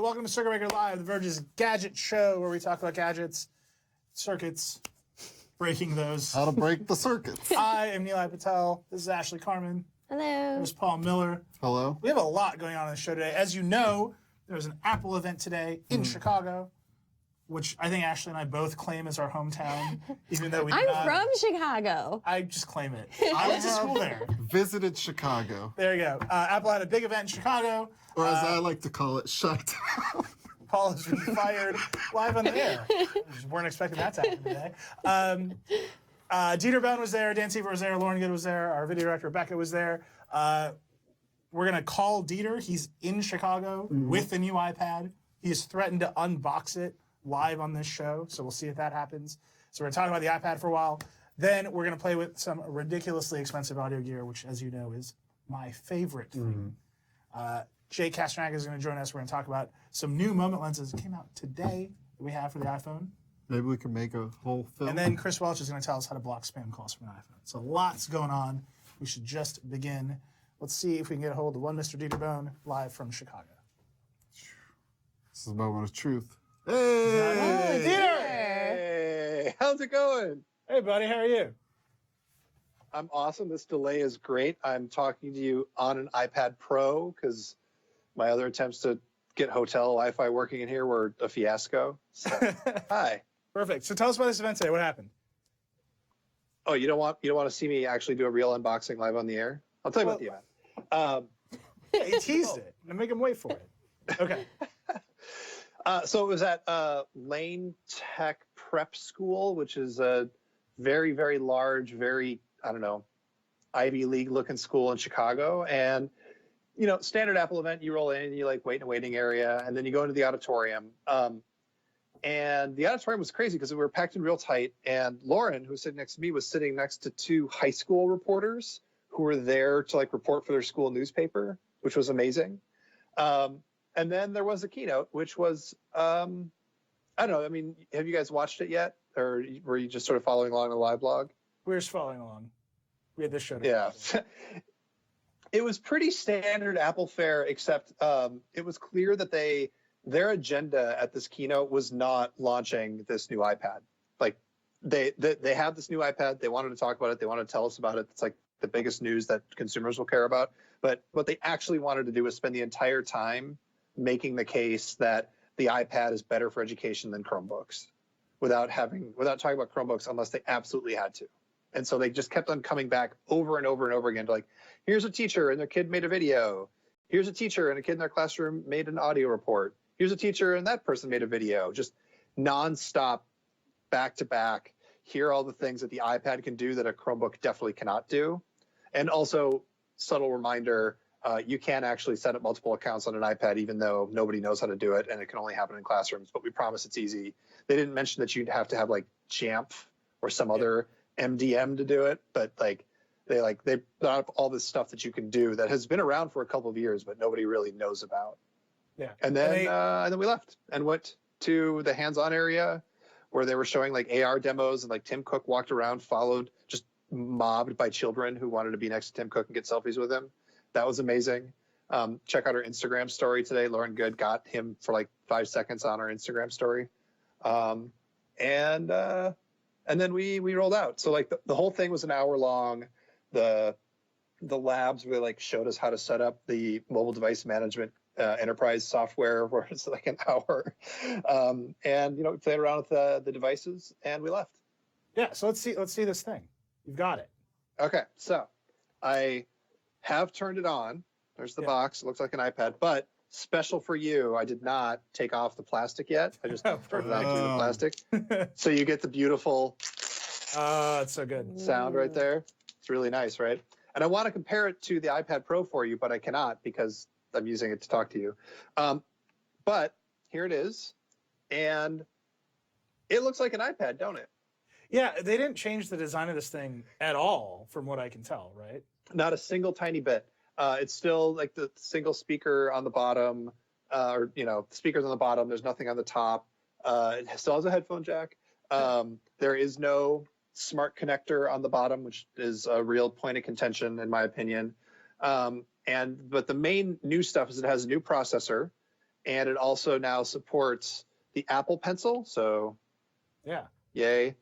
welcome to Circuit Breaker Live, the Verge's gadget show where we talk about gadgets, circuits, breaking those. How to break the circuits. I am Nilay Patel. This is Ashley Carmen. Hello. There's Paul Miller. Hello. We have a lot going on in the show today. As you know, there was an Apple event today in Chicago, which I think Ashley and I both claim as our hometown, even though we did I'm from Chicago. I just claim it. I went to school there. Visited Chicago. There you go. Apple had a big event in Chicago. Or as I like to call it, Chi-Town. Paul has been fired live on the air. Just weren't expecting that to happen today. Dieter Bohn was there, Dan Seifert was there, Lauren Good was there, our video director Rebecca was there. We're going to call Dieter. He's in Chicago with the new iPad. He has threatened to unbox it live on this show, so we'll see if that happens. So we're going to talk about the iPad for a while. Then we're going to play with some ridiculously expensive audio gear, which, as you know, is my favorite thing. Jake Kastranakes is going to join us. We're going to talk about some new moment lenses that came out today that we have for the iPhone. Maybe we can make a whole film. And then Chris Welch is going to tell us how to block spam calls from an iPhone. So lots going on. We should just begin. Let's see if we can get a hold of one Mr. Dieter Bohn live from Chicago. This is a moment of truth. Oh, Hey! Dieter. Hey, how's it going? Hey, buddy, how are you? I'm awesome. This delay is great. I'm talking to you on an iPad Pro because my other attempts to get hotel Wi-Fi working in here were a fiasco. So, hi. Perfect. So tell us about this event today. What happened? Oh, you don't want to see me actually do a real unboxing live on the air? I'll tell you about the event. Yeah, he teased it. And make him wait for it. Okay. So it was at Lane Tech Prep School, which is a very, very large, very, I don't know, Ivy League looking school in Chicago. And, you know, standard Apple event, you roll in, you like wait in a waiting area, and then you go into the auditorium. And the auditorium was crazy because we were packed in real tight. And Lauren, who was sitting next to me, was sitting next to two high school reporters who were there to like report for their school newspaper, which was amazing. And then there was a keynote, which was, I don't know, I mean, have you guys watched it yet? Or were you just sort of following along the live blog? We were just following along. We had this show. Yeah. It was pretty standard Apple fare, except it was clear that their agenda at this keynote was not launching this new iPad. Like they have this new iPad. They wanted to talk about it. They wanted to tell us about it. It's like the biggest news that consumers will care about. But what they actually wanted to do was spend the entire time making the case that the iPad is better for education than Chromebooks without talking about Chromebooks unless they absolutely had to. And so they just kept on coming back over and over and over again to like, here's a teacher and their kid made a video. Here's a teacher and a kid in their classroom made an audio report. Here's a teacher and that person made a video. Just nonstop, back to back. Here are all the things that the iPad can do that a Chromebook definitely cannot do. And also, subtle reminder, you can actually set up multiple accounts on an iPad even though nobody knows how to do it and it can only happen in classrooms, but we promise it's easy. They didn't mention that you'd have to have like Jamf or some other MDM to do it, but like they brought up all this stuff that you can do that has been around for a couple of years, but nobody really knows about. Yeah. And then we left and went to the hands-on area where they were showing like AR demos and like Tim Cook walked around, followed, just mobbed by children who wanted to be next to Tim Cook and get selfies with him. That was amazing. Check out our Instagram story today. Lauren Good got him for like 5 seconds on our Instagram story. And then we rolled out. So like the whole thing was an hour long. The labs really like showed us how to set up the mobile device management enterprise software where it's like an hour. And you know, we played around with the devices and we left. Yeah, so let's see this thing. You've got it. Okay, so I have turned it on. There's the box. It looks like an iPad, but special for you, I did not take off the plastic yet. I just turned it on to the plastic. So you get the beautiful It's so good. sound right there. It's really nice, right? And I want to compare it to the iPad Pro for you, but I cannot because I'm using it to talk to you. But here it is. And it looks like an iPad, don't it? Yeah, they didn't change the design of this thing at all from what I can tell, right? Not a single tiny bit. It's still like the single speaker on the bottom, or, you know, speakers on the bottom. There's nothing on the top. It still has a headphone jack. There is no smart connector on the bottom, which is a real point of contention, in my opinion. But the main new stuff is it has a new processor. and it also now supports the Apple Pencil. So, Yeah. yay!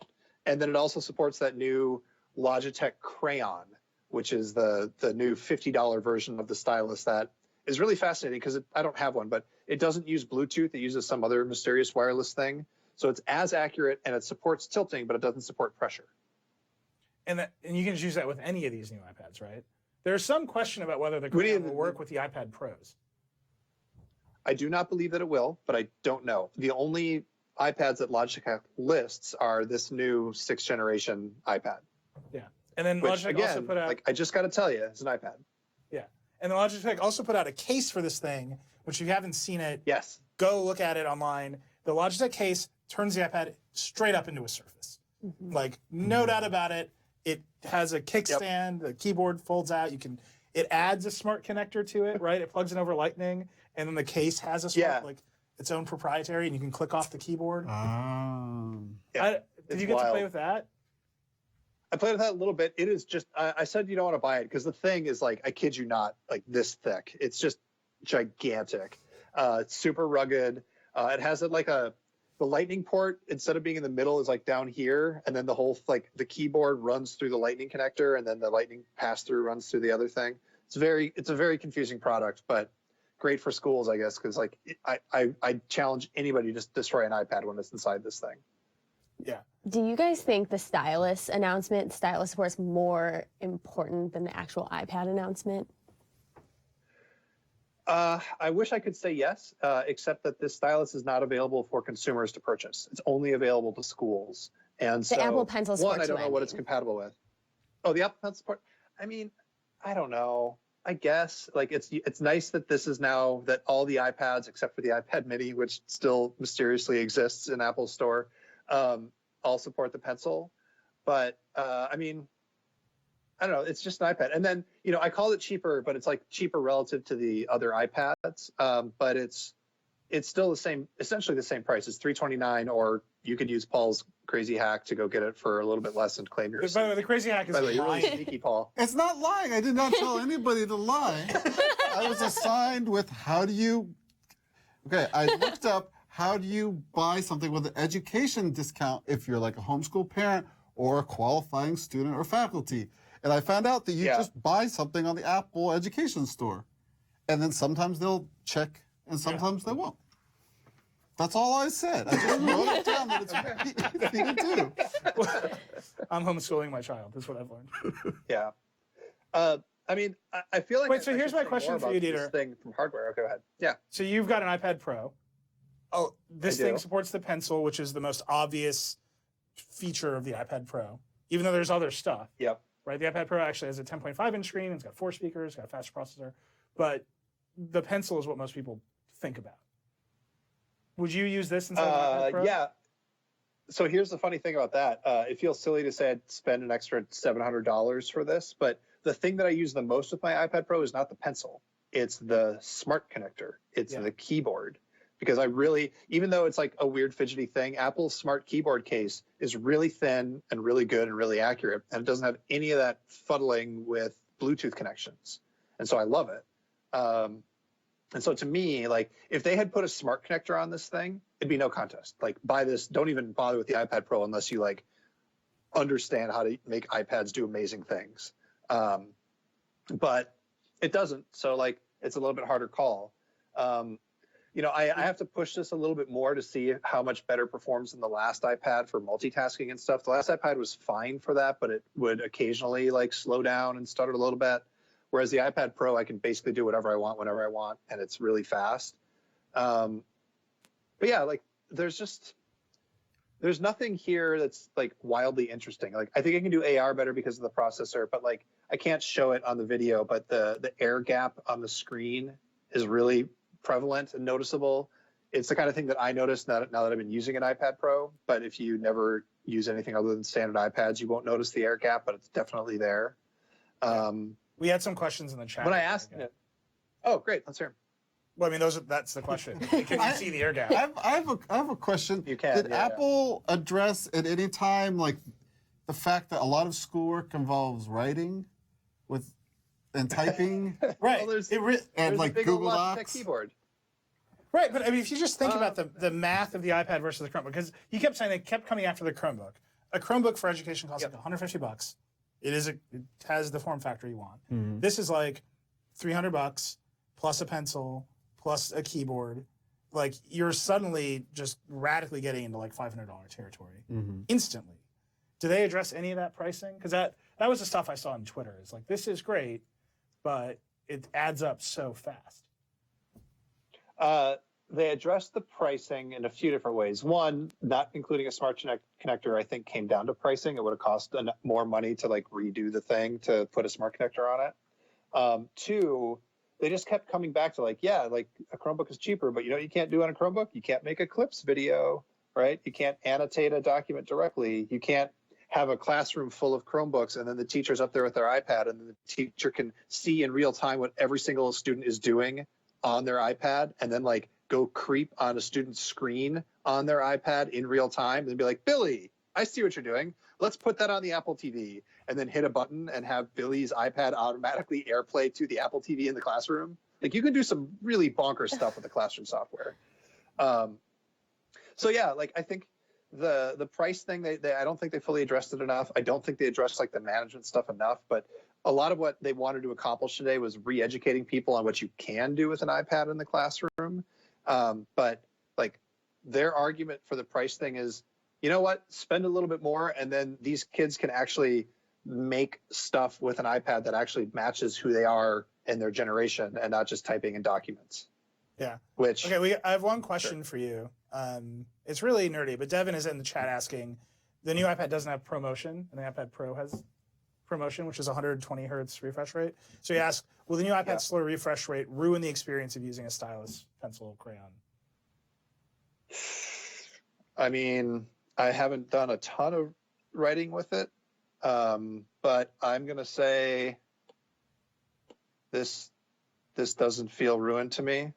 And then it also supports that new Logitech Crayon, which is the new $50 version of the stylus that is really fascinating because I don't have one, but it doesn't use Bluetooth. It uses some other mysterious wireless thing. So it's as accurate and it supports tilting, but it doesn't support pressure. And you can use that with any of these new iPads, right? There's some question about whether the Crayon will work with the iPad Pros. I do not believe that it will, but I don't know. The only iPads that Logitech lists are this new 6th generation iPad. Yeah. And then Which, Logitech again, also put out... like, I just got to tell you, it's an iPad. Yeah. And then Logitech also put out a case for this thing, which if you haven't seen it, Yes. go look at it online. The Logitech case turns the iPad straight up into a Surface. Like, no doubt about it. It has a kickstand. The keyboard folds out. It adds a smart connector to it, right? It plugs in over Lightning, and then the case has a smart, like its own proprietary, and you can click off the keyboard. Did you get to play with that? I played with that a little bit. It is just, I said you don't want to buy it because the thing is like, I kid you not, like this thick. It's just gigantic. It's super rugged. It has the lightning port, instead of being in the middle, is like down here. And then the whole, like the keyboard runs through the lightning connector and then the lightning pass through runs through the other thing. It's a very confusing product, but great for schools, I guess. Cause like I challenge anybody to just destroy an iPad when it's inside this thing. Yeah. Do you guys think the stylus announcement, stylus support, is more important than the actual iPad announcement? I wish I could say yes, except that this stylus is not available for consumers to purchase. It's only available to schools. And so, the Apple Pencil support, I don't know what it's compatible with. Oh, the Apple Pencil support? I mean, I don't know. I guess like it's nice that this is now that all the iPads except for the iPad Mini, which still mysteriously exists in Apple Store, all support the Pencil. But I mean, I don't know. It's just an iPad. And then, I call it cheaper, but it's like cheaper relative to the other iPads. But it's still the same, essentially the same price. It's $329, or you could use Paul's crazy hack to go get it for a little bit less and claim yours. By the way, the crazy hack is By the way, you're really sneaky, Paul. It's not lying. I did not tell anybody to lie. I was assigned with I looked up how do you buy something with an education discount if you're like a homeschool parent or a qualifying student or faculty. And I found out that you just buy something on the Apple Education Store. And then sometimes they'll check and sometimes they won't. That's all I said. I just wrote it down that it's easy to do. I'm homeschooling my child. That's what I've learned. Yeah. I mean, I feel like... Wait, so here's my question for you, Dieter. This thing from hardware. Okay, go ahead. Yeah. So you've got an iPad Pro. Oh, this I thing do. supports the Pencil, which is the most obvious feature of the iPad Pro, even though there's other stuff. Yep. Right? The iPad Pro actually has a 10.5-inch screen. It's got 4 speakers. It's got a faster processor. But the Pencil is what most people think about. Would you use this instead of the iPad Pro? Yeah. So here's the funny thing about that. It feels silly to say I'd spend an extra $700 for this, but the thing that I use the most with my iPad Pro is not the Pencil. It's the smart connector. It's the keyboard. Because I really, even though it's like a weird fidgety thing, Apple's smart keyboard case is really thin and really good and really accurate. And it doesn't have any of that fuddling with Bluetooth connections. And so I love it. And so to me, like if they had put a smart connector on this thing, it'd be no contest. Like buy this, don't even bother with the iPad Pro unless you like understand how to make iPads do amazing things. But it doesn't. So like it's a little bit harder call. I have to push this a little bit more to see how much better performs than the last iPad for multitasking and stuff. The last iPad was fine for that, but it would occasionally like slow down and stutter a little bit. Whereas the iPad Pro, I can basically do whatever I want, whenever I want, and it's really fast. But yeah, like there's nothing here that's like wildly interesting. Like I think I can do AR better because of the processor, but like I can't show it on the video, but the air gap on the screen is really prevalent and noticeable. It's the kind of thing that I noticed now that I've been using an iPad Pro, but if you never use anything other than standard iPads, you won't notice the air gap, but it's definitely there. We had some questions in the chat. When I asked it, oh, great, let's hear 'em. Well, I mean, that's the question. Can you see the air gap? I have a question. You can, Did yeah. Apple address at any time like the fact that a lot of schoolwork involves writing and typing? Right. Well, there's and a like big old Google Logitech Docs? keyboard. Right, but I mean, if you just think about the math of the iPad versus the Chromebook, because you kept saying they kept coming after the Chromebook. A Chromebook for education costs like $150. It has the form factor you want. This is like $300 plus a pencil plus a keyboard. Like, you're suddenly just radically getting into like $500 territory instantly. Do they address any of that pricing? Because that was the stuff I saw on Twitter. It's like, this is great, but it adds up so fast. They addressed the pricing in a few different ways. One, not including a smart connector, I think came down to pricing. It would have cost more money to like redo the thing to put a smart connector on it. Two, they just kept coming back to like, yeah, like a Chromebook is cheaper, but you know what you can't do on a Chromebook? You can't make a clips video, right? You can't annotate a document directly. You can't have a classroom full of Chromebooks and then the teacher's up there with their iPad and then the teacher can see in real time what every single student is doing on their iPad and then like go creep on a student's screen on their iPad in real time and be like, Billy, I see what you're doing. Let's put that on the Apple TV, and then hit a button and have Billy's iPad automatically AirPlay to the Apple TV in the classroom. Like, you can do some really bonkers stuff with the classroom software. So yeah, like I think the price thing, I don't think they fully addressed it enough. I don't think they addressed like the management stuff enough, but a lot of what they wanted to accomplish today was re-educating people on what you can do with an iPad in the classroom. But like their argument for the price thing is, you know what, spend a little bit more and then these kids can actually make stuff with an iPad that actually matches who they are in their generation and not just typing in documents. Yeah. Okay, I have one question for you. It's really nerdy, but Devin is in the chat asking, the new iPad doesn't have ProMotion, and the iPad Pro has ProMotion, which is 120 hertz refresh rate. So he asks, will the new iPad's slow refresh rate ruin the experience of using a stylus, pencil, crayon? I mean, I haven't done a ton of writing with it, but I'm going to say this doesn't feel ruined to me.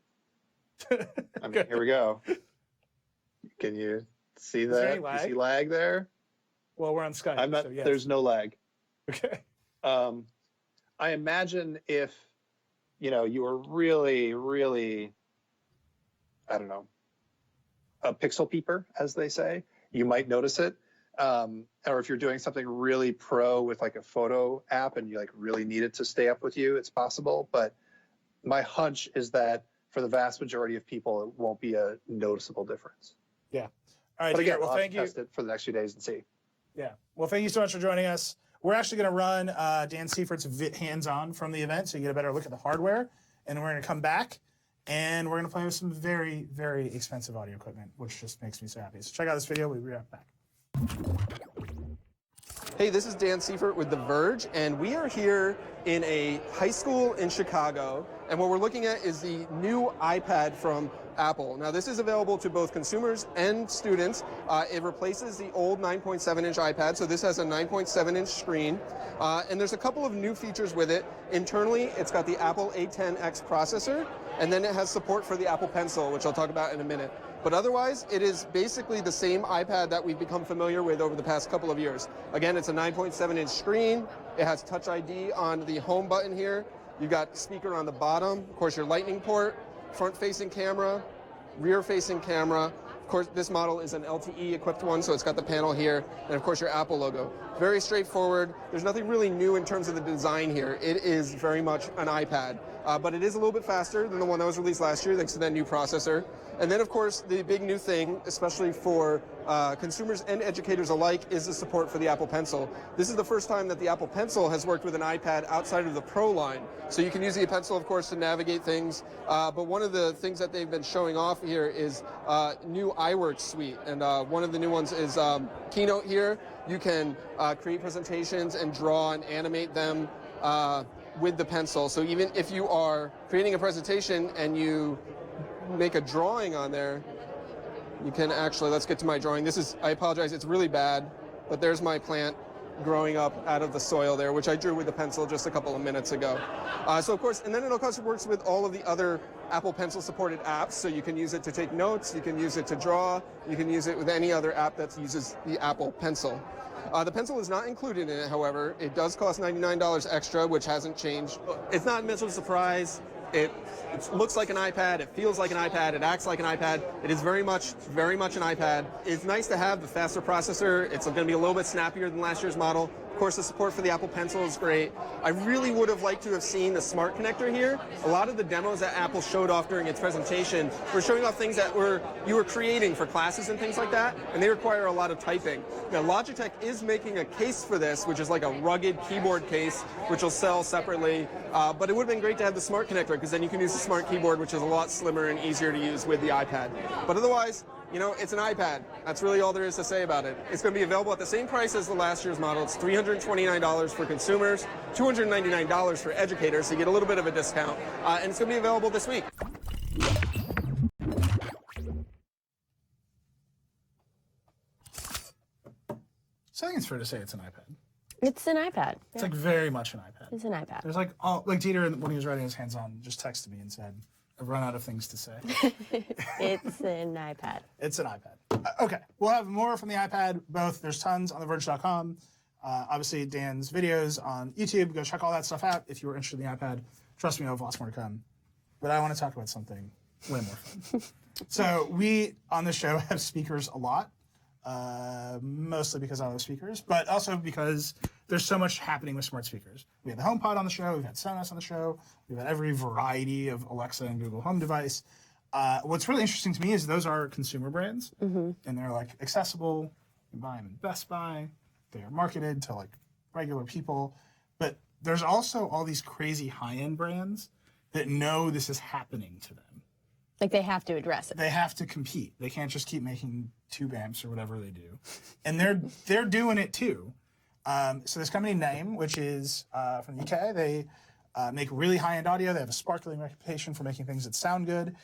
I mean, here we go. Can you see that? You see lag there? Well, we're on Skype. I'm not. So yes. There's no lag. Okay. I imagine if you were really, really, I don't know, a pixel peeper, as they say, you might notice it. Or if you're doing something really pro with like a photo app and you like really need it to stay up with you, it's possible. But my hunch is that for the vast majority of people, it won't be a noticeable difference. Yeah. All right. But again, well, we'll thank you. test it for the next few days and see. Yeah. Well, thank you so much for joining us. We're actually going to run Dan Seifert's hands-on from the event, so you get a better look at the hardware. And we're going to come back, and we're going to play with some very, very expensive audio equipment, which just makes me so happy. So check out this video. We'll be right back. Hey, this is Dan Seifert with The Verge, and we are here in a high school in Chicago, and what we're looking at is the new iPad from Apple. Now, this is available to both consumers and students. It replaces the old 9.7-inch iPad, so this has a 9.7-inch screen, and there's a couple of new features with it. Internally, it's got the Apple A10X processor, and then it has support for the Apple Pencil, which I'll talk about in a minute. But otherwise, it is basically the same iPad that we've become familiar with over the past couple of years. Again, it's a 9.7-inch screen. It has Touch ID on the home button here. You've got speaker on the bottom. Of course, your lightning port, front-facing camera, rear-facing camera. Of course, this model is an LTE-equipped one, so it's got the panel here, and of course, your Apple logo. Very straightforward. There's nothing really new in terms of the design here. It is very much an iPad, but it is a little bit faster than the one that was released last year, thanks to that new processor. And then, of course, the big new thing, especially for consumers and educators alike, is the support for the Apple Pencil. This is the first time that the Apple Pencil has worked with an iPad outside of the Pro line. So you can use the Pencil, of course, to navigate things. But one of the things that they've been showing off here is new iWork suite. And one of the new ones is Keynote here. You can create presentations and draw and animate them with the Pencil. So even if you are creating a presentation and you make a drawing on there, you can actually, let's get to my drawing. This is, I apologize, it's really bad, but there's my plant growing up out of the soil there, which I drew with the Pencil just a couple of minutes ago. So of course, and then it of course works with all of the other Apple Pencil supported apps, so you can use it to take notes, you can use it to draw, you can use it with any other app that uses the Apple Pencil. The Pencil is not included in it, however. It does cost $99 extra, which hasn't changed. It's not much of a surprise. It looks like an iPad, it feels like an iPad, it acts like an iPad. It is very much an iPad. It's nice to have the faster processor. It's going to be a little bit snappier than last year's model. Of course, the support for the Apple Pencil is great. I really would have liked to have seen the smart connector here. A lot of the demos that Apple showed off during its presentation were showing off things that you were creating for classes and things like that, and they require a lot of typing. Now, Logitech is making a case for this, which is like a rugged keyboard case, which will sell separately, but it would have been great to have the smart connector, because then you can use the smart keyboard, which is a lot slimmer and easier to use with the iPad. But otherwise, you know, it's an iPad. That's really all there is to say about it. It's going to be available at the same price as the last year's model. It's $329 for consumers, $299 for educators, so you get a little bit of a discount. And it's going to be available this week. So I think it's fair to say it's an iPad. It's an iPad. It's like very much an iPad. It's an iPad. There's like Dieter, when he was writing his hands-on, just texted me and said, "I've run out of things to say." It's an iPad. It's an iPad. Okay, we'll have more from the iPad. Both there's tons on theverge.com. Obviously, Dan's videos on YouTube. Go check all that stuff out if you were interested in the iPad. Trust me, I have lots more to come. But I want to talk about something way more fun. So we on the show have speakers a lot. Mostly because I love speakers, but also because there's so much happening with smart speakers. We had the HomePod on the show, we've had Sonos on the show, we've had every variety of Alexa and Google Home device. What's really interesting to me is those are consumer brands, and they're like accessible. You can buy them in Best Buy. They are marketed to like regular people, but there's also all these crazy high-end brands that know this is happening to them. Like they have to address it. They have to compete. They can't just keep making tube amps or whatever they do, and they're doing it too. So this company Name, which is from the UK, they make really high-end audio. They have a sparkling reputation for making things that sound good.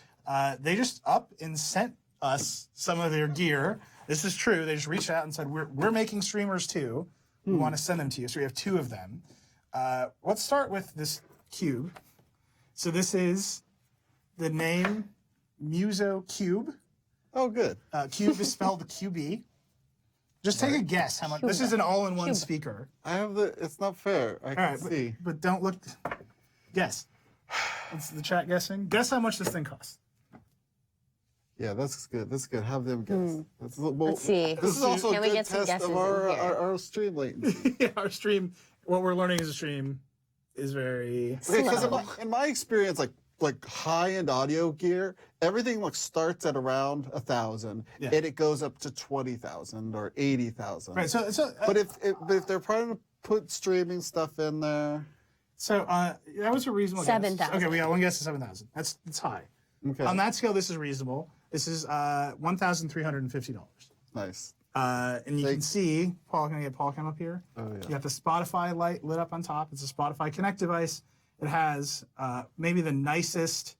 They just up and sent us some of their gear. This is true. They just reached out and said, we're making streamers too. We want to send them to you. So we have 2 of them. Let's start with this Cube. So this is the Name Muso Cube. Oh, good. Cube is spelled QB. Just take a guess how much. This is an all-in-one speaker. I have it's not fair. I can see. But don't look. Guess. It's the chat guessing. Guess how much this thing costs. Yeah, that's good. That's good. Have them guess. Let's see. This is also Can a we good get some test guesses of in here? our stream latency. Yeah, our stream. What we're learning is a stream is very. Because in my experience, like high-end audio gear, everything starts at around 1,000, and it goes up to 20,000 or 80,000. Right. So but if they're trying to put streaming stuff in there, so that was a reasonable. 7,000. Okay, we got one guess to 7,000. That's high. okay, On that scale, this is reasonable. This is $1,350. nice. And you can see Paul. Can I get Paul come up here? Oh yeah. You got the Spotify light lit up on top. It's a Spotify Connect device. It has maybe the nicest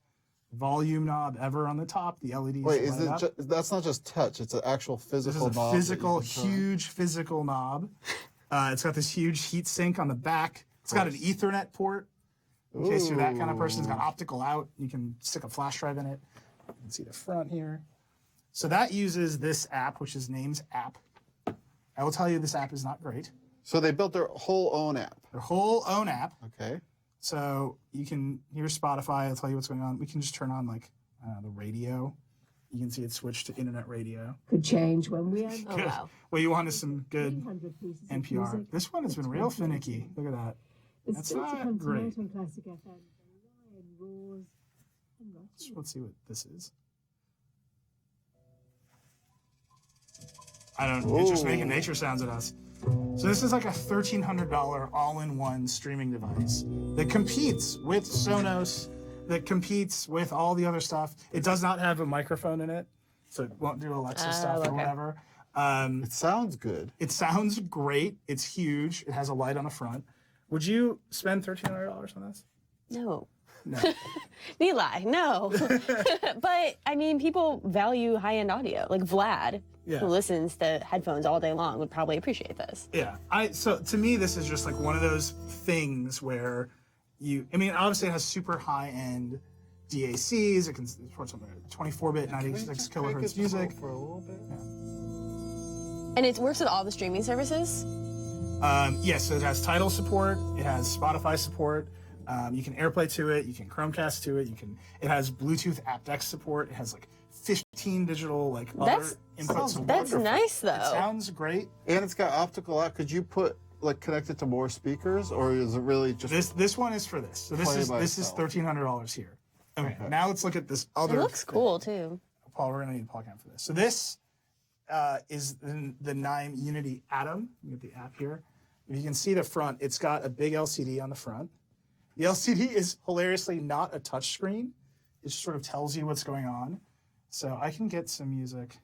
volume knob ever on the top. The LEDs. Wait, is light it? up. That's not just touch. It's an actual This physical is a knob. physical, huge physical knob. It's got this huge heat sink on the back. It's got an Ethernet port. In case you're that kind of person, it's got optical out. You can stick a flash drive in it. You can see the front here. So that uses this app, which is Name's app. I will tell you this app is not great. So they built their whole own app. Their whole own app. Okay. So you can hear Spotify. I'll tell you what's going on. We can just turn on like the radio. You can see it switched to internet radio. Could change when we end. Oh, wow. Well, you wanted some good 300 pieces of NPR. music. This one has been real finicky. Look at that. It's That's still to not come great. tonight on Classic FM. The Lion roars and roars. Let's see what this is. I don't. It's just making nature sounds at us. So this is like a $1,300 all-in-one streaming device that competes with Sonos, that competes with all the other stuff. It does not have a microphone in it, so it won't do Alexa stuff or okay. whatever. It sounds good. It sounds great. It's huge. It has a light on the front. Would you spend $1,300 on this? No. No. Nilay, no. But, I mean, people value high-end audio. Like Vlad, Yeah. who listens to headphones all day long, would probably appreciate this. Yeah. So to me, this is just like one of those things where I mean, obviously it has super high-end DACs. It can support something like 24-bit, 96 kilohertz music. For a little bit. And it works with all the streaming services? Yes, so it has Tidal support. It has Spotify support. You can AirPlay to it. You can Chromecast to it. It has Bluetooth aptX support. It has like 15 digital like other inputs. That's nice though. It sounds great. And it's got optical out. Could you connect it to more speakers, or is it really just This one is for this. So this is $1,300 here. Okay, now let's look at this other. It looks cool too. Paul, we're gonna need a Podcast for this. So this is the Nime Unity Atom. You get the app here. If you can see the front, it's got a big LCD on the front. The LCD is hilariously not a touch screen. It just sort of tells you what's going on. So I can get some music.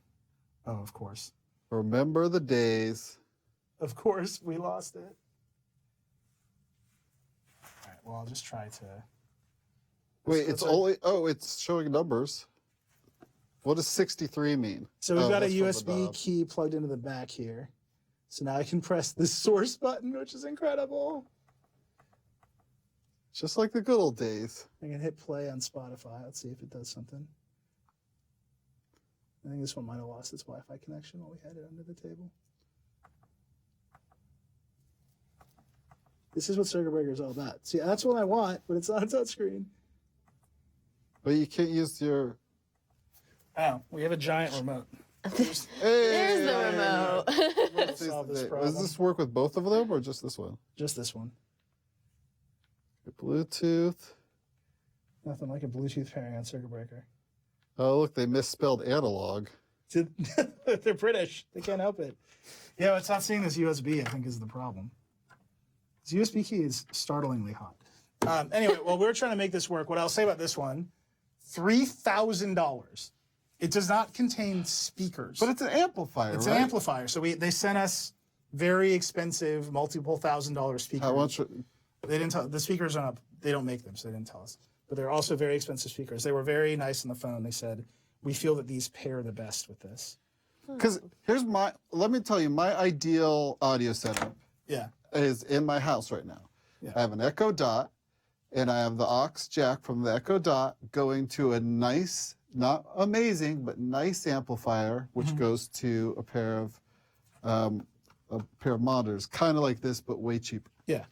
Oh, of course. remember the days? Of course, we lost it. All right, well, I'll just try to. Wait, it's showing numbers. What does 63 mean? So we've got a that's from the USB knob. key plugged into the back here. So now I can press the source button, which is incredible. Just like the good old days. I can hit play on Spotify. Let's see if it does something. I think this one might have lost its Wi-Fi connection while we had it under the table. This is what Circuit Breaker is all about. See, that's what I want, but it's not a touchscreen. But you can't use your... Oh, we have a giant remote. There's the remote. Solve this Does problem. this work with both of them or just this one? Just this one. Bluetooth. Nothing like a Bluetooth pairing on Circuit Breaker. Oh, look, they misspelled analog. They're British. They can't help it. Yeah, it's not seeing this USB, I think, is the problem. This USB key is startlingly hot. Anyway, while we're trying to make this work, what I'll say about this one, $3,000. It does not contain speakers. But it's an amplifier, It's right? an amplifier. So they sent us very expensive, multiple $1,000 speakers. How much? They didn't tell. The speakers are not. They don't make them, so they didn't tell us. But they're also very expensive speakers. They were very nice on the phone. They said, "We feel that these pair the best with this." Because let me tell you, my ideal audio setup Yeah. is in my house right now. Yeah. I have an Echo Dot, and I have the aux jack from the Echo Dot going to a nice, not amazing, but nice amplifier, which goes to a pair of monitors, kind of like this, but way cheaper. Yeah.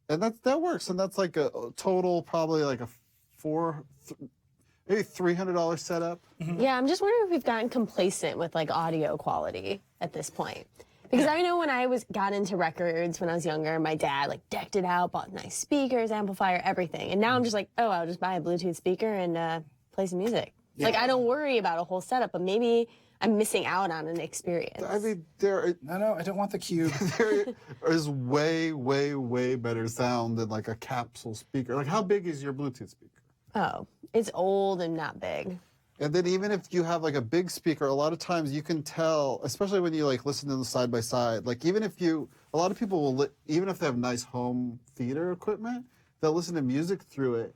And that works, and that's like a total, probably like a maybe $300 setup. Yeah, I'm just wondering if we've gotten complacent with like audio quality at this point. Because I know when I got into records when I was younger, my dad like decked it out, bought nice speakers, amplifier, everything. And now I'm just like, oh, I'll just buy a Bluetooth speaker and play some music. Yeah. Like I don't worry about a whole setup, but maybe I'm missing out on an experience. I mean, No, I don't want the cube. there is way, way, way better sound than like a capsule speaker. Like, how big is your Bluetooth speaker? Oh, it's old and not big. And then even if you have like a big speaker, a lot of times you can tell, especially when you like listen to them side by side. Like a lot of people will, even if they have nice home theater equipment, they'll listen to music through it.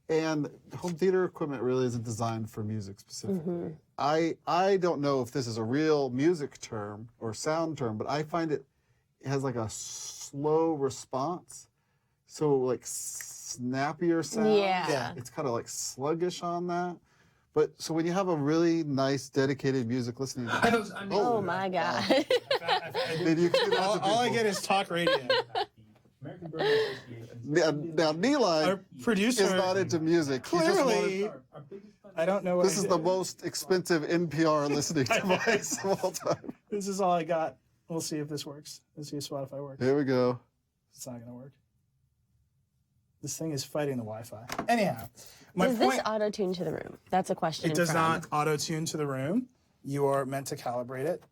And home theater equipment really isn't designed for music specifically. I don't know if this is a real music term or sound term, but I find it has like a slow response. So like snappier sound. Yeah. It's kind of like sluggish on that. But so when you have a really nice dedicated music listening device, Oh my God. then you can do that to all I people. get is talk radio. American Burn Association. Now Nilay Our producer is not into music. He just clearly. Our biggest fan. I don't know what. this is the most expensive NPR listening device of all time. This is all I got. We'll see if this works. Let's see if Spotify works. Here we go. It's not gonna work. This thing is fighting the Wi-Fi. Anyhow, my Does point. this auto-tune to the room? That's a question. It does from- not auto-tune to the room. You are meant to calibrate it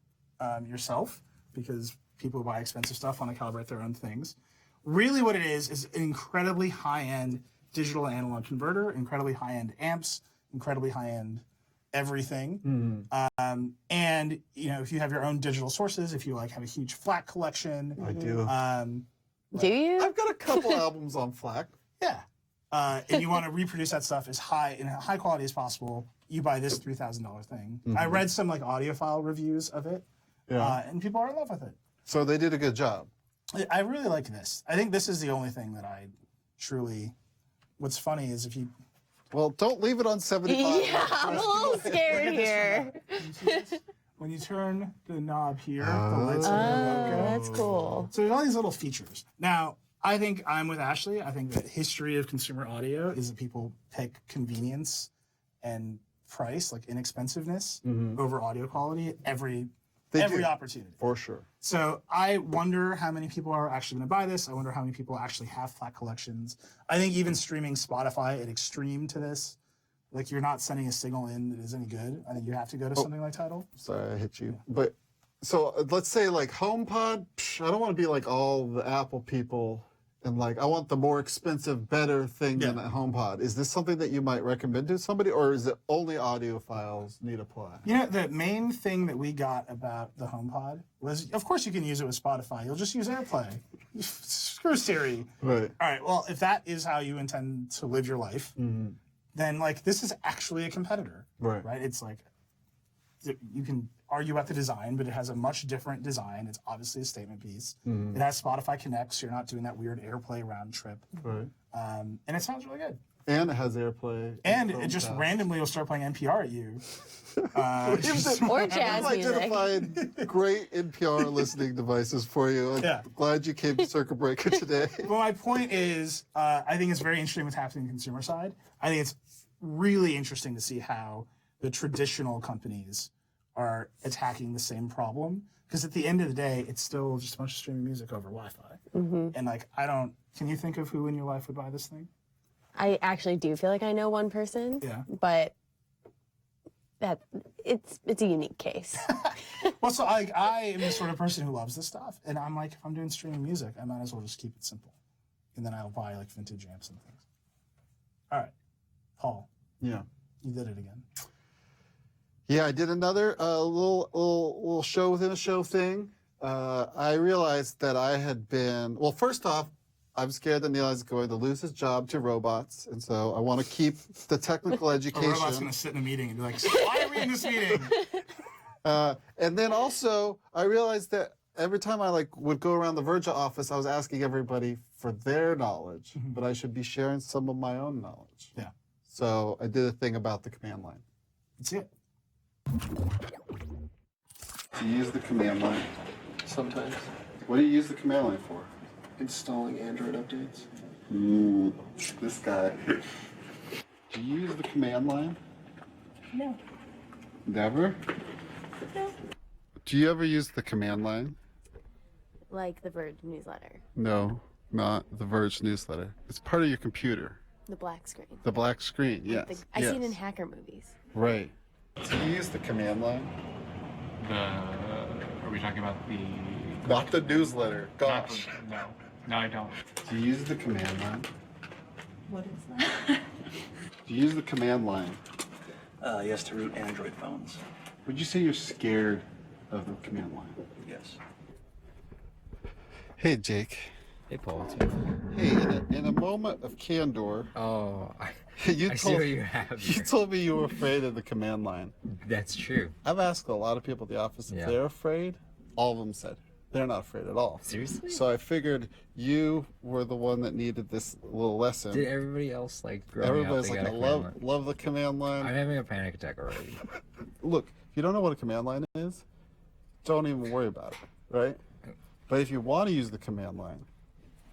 yourself because people who buy expensive stuff want to calibrate their own things. Really what it is an incredibly high-end digital and analog converter, incredibly high-end amps, incredibly high-end everything. And, you know, if you have your own digital sources, if you like have a huge FLAC collection, I do. Do you? I've got a couple albums on FLAC. yeah. And you want to reproduce that stuff as high quality as possible, you buy this $3,000 thing. I read some like audiophile reviews of it, and people are in love with it. So they did a good job. I really like this. I think this is the only thing that I truly. What's funny is if you. Well, don't leave it on 75. Yeah, I'm a little scared here. When you turn the knob here, the lights are Oh, that's cool. So there's all these little features. Now, I think I'm with Ashley. I think the history of consumer audio is that people pick convenience and price, like inexpensiveness, over audio quality every opportunity. For sure. So I wonder how many people are actually going to buy this. I wonder how many people actually have flat collections. I think even streaming Spotify at extreme to this, like you're not sending a signal in that is any good. I think you have to go to something like Tidal. Sorry, I hit you. But so let's say like HomePod, I don't want to be like all the Apple people and like I want the more expensive, better thing than a HomePod. Is this something that you might recommend to somebody, or is it only audiophiles need apply? You know, the main thing that we got about the HomePod was, of course you can use it with Spotify. You'll just use AirPlay. Screw Siri. Right. All right, well, if that is how you intend to live your life, then like this is actually a competitor. Right? It's like, you can argue about the design, but it has a much different design. It's obviously a statement piece. It has Spotify Connect, so you're not doing that weird AirPlay round trip. Right. And it sounds really good. And it has AirPlay. And it just randomly will start playing NPR at you. Or jazz I've music. identified great NPR listening devices for you. I'm glad you came to Circuit Breaker today. Well, my point is, I think it's very interesting what's happening on the consumer side. I think it's really interesting to see how the traditional companies are attacking the same problem. Because at the end of the day, it's still just a bunch of streaming music over Wi-Fi. And like, can you think of who in your life would buy this thing? I actually do feel like I know one person. Yeah. But it's a unique case. Well, so I am the sort of person who loves this stuff. And I'm like, if I'm doing streaming music, I might as well just keep it simple. And then I'll buy like vintage amps and things. All right. Paul. Yeah. You did it again. Yeah, I did another little show within a show thing. I realized that I had been, well, first off, I'm scared that Nilay's going to lose his job to robots, and so I want to keep the technical education. A robot's going to sit in a meeting and be like, why are we in this meeting? And then also, I realized that every time I would go around the Verge office, I was asking everybody for their knowledge, but I should be sharing some of my own knowledge. Yeah. So I did a thing about the command line. That's it. Do you use the command line? Sometimes. What do you use the command line for? Installing Android updates. This guy. Do you use the command line? No. Never? No. Do you ever use the command line? Like the Verge newsletter. No, not the Verge newsletter. It's part of your computer. The black screen. The black screen, yes. I see it in hacker movies. Right. Do you use the command line? Are we talking about the... Not the newsletter. not Gosh. the- no. No, I don't. Do you use the command line? What is that? Do you use the command line? Yes, to root Android phones. Would you say you're scared of the command line? Yes. Hey, Jake. Hey, Paul. Hey, in a moment of candor, Oh, you I see what you have you here. told me you were afraid of the command line. That's true. I've asked a lot of people at the office if Yeah. they're afraid. All of them said they're not afraid at all. Seriously? So I figured you were the one that needed this little lesson. Did everybody else, like, growing Everybody's up, like, they I got a command line? love the command line. I'm having a panic attack already. Look, if you don't know what a command line is, don't even worry about it, right? But if you want to use the command line,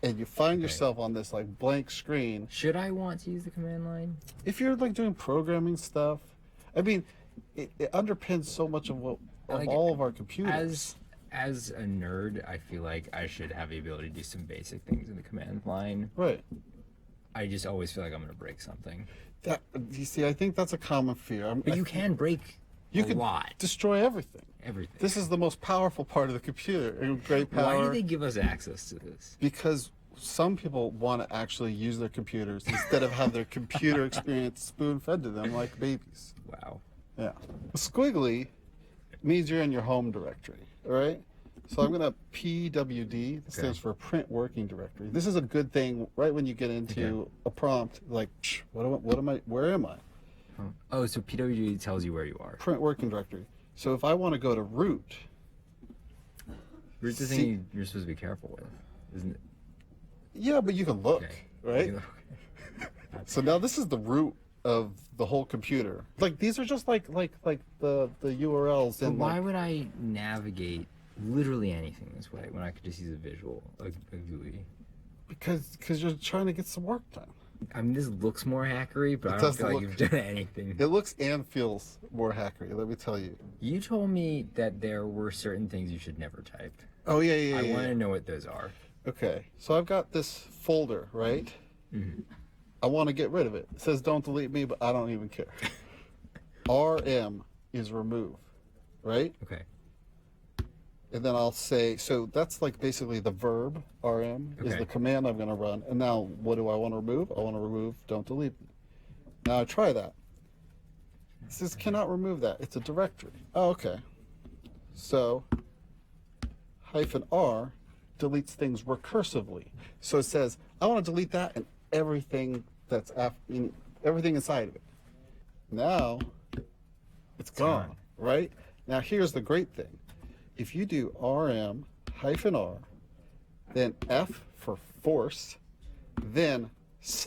and you find yourself on this like blank screen, Should I want to use the command line? if you're like doing programming stuff, I mean, it underpins so much of what of Like, all of our computers. As a nerd, I feel like I should have the ability to do some basic things in the command line. Right. I just always feel like I'm going to break something. That you see, I think that's a common fear. But you can break you a can lot. destroy everything. Everything. This is the most powerful part of the computer. Great power. Why do they give us access to this? Because some people want to actually use their computers instead of have their computer experience spoon-fed to them like babies. Wow. Yeah. Squiggly means you're in your home directory, all right? So I'm going to PWD. This stands for print working directory. This is a good thing right when you get into a prompt like, what am I, where am I? Oh, so PWD tells you where you are. Print working directory. So if I want to go to root, Root's the thing you're supposed to be careful with, isn't it? yeah, but you can look, Okay. right? So now this is the root of the whole computer. Like these are just like the URLs But and why like, would I navigate literally anything this way when I could just use a visual, a GUI? Because you're trying to get some work done. I mean, this looks more hackery, but I don't feel like you've done anything. It looks and feels more hackery, let me tell you. You told me that there were certain things you should never type. Oh, yeah. I want to know what those are. Okay, so I've got this folder, right? Mm-hmm. I want to get rid of it. It says don't delete me, but I don't even care. RM is remove, right? Okay. And then I'll say, so that's like basically the verb, RM, is Okay. the command I'm going to run. And now what do I want to remove? I want to remove don't delete me. Now I try that. It says cannot remove that. It's a directory. Oh, okay. So -R deletes things recursively. So it says, I want to delete that and everything that's everything inside of it. Now it's gone, right? Now here's the great thing. If you do RM-R, then F for force, then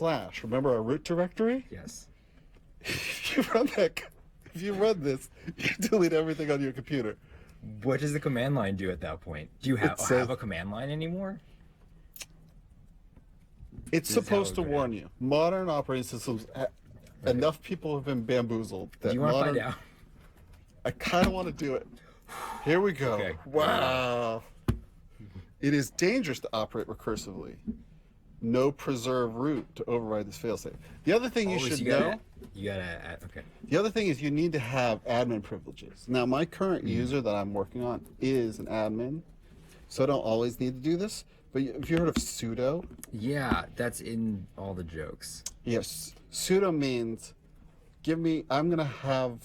/ remember our root directory? Yes. If you run this, you delete everything on your computer. What does the command line do at that point? Do you have a command line anymore? It's supposed to warn you. Modern operating systems, enough people have been bamboozled. That Do you want to find out? I kind of want to do it. Here we go. Okay. Wow. It is dangerous to operate recursively. No preserve root to override this failsafe. The other thing you should know. Okay. The other thing is you need to have admin privileges. Now, my current user that I'm working on is an admin, so I don't always need to do this. But have you heard of sudo? Yeah, that's in all the jokes. Yes. Sudo means I'm going to have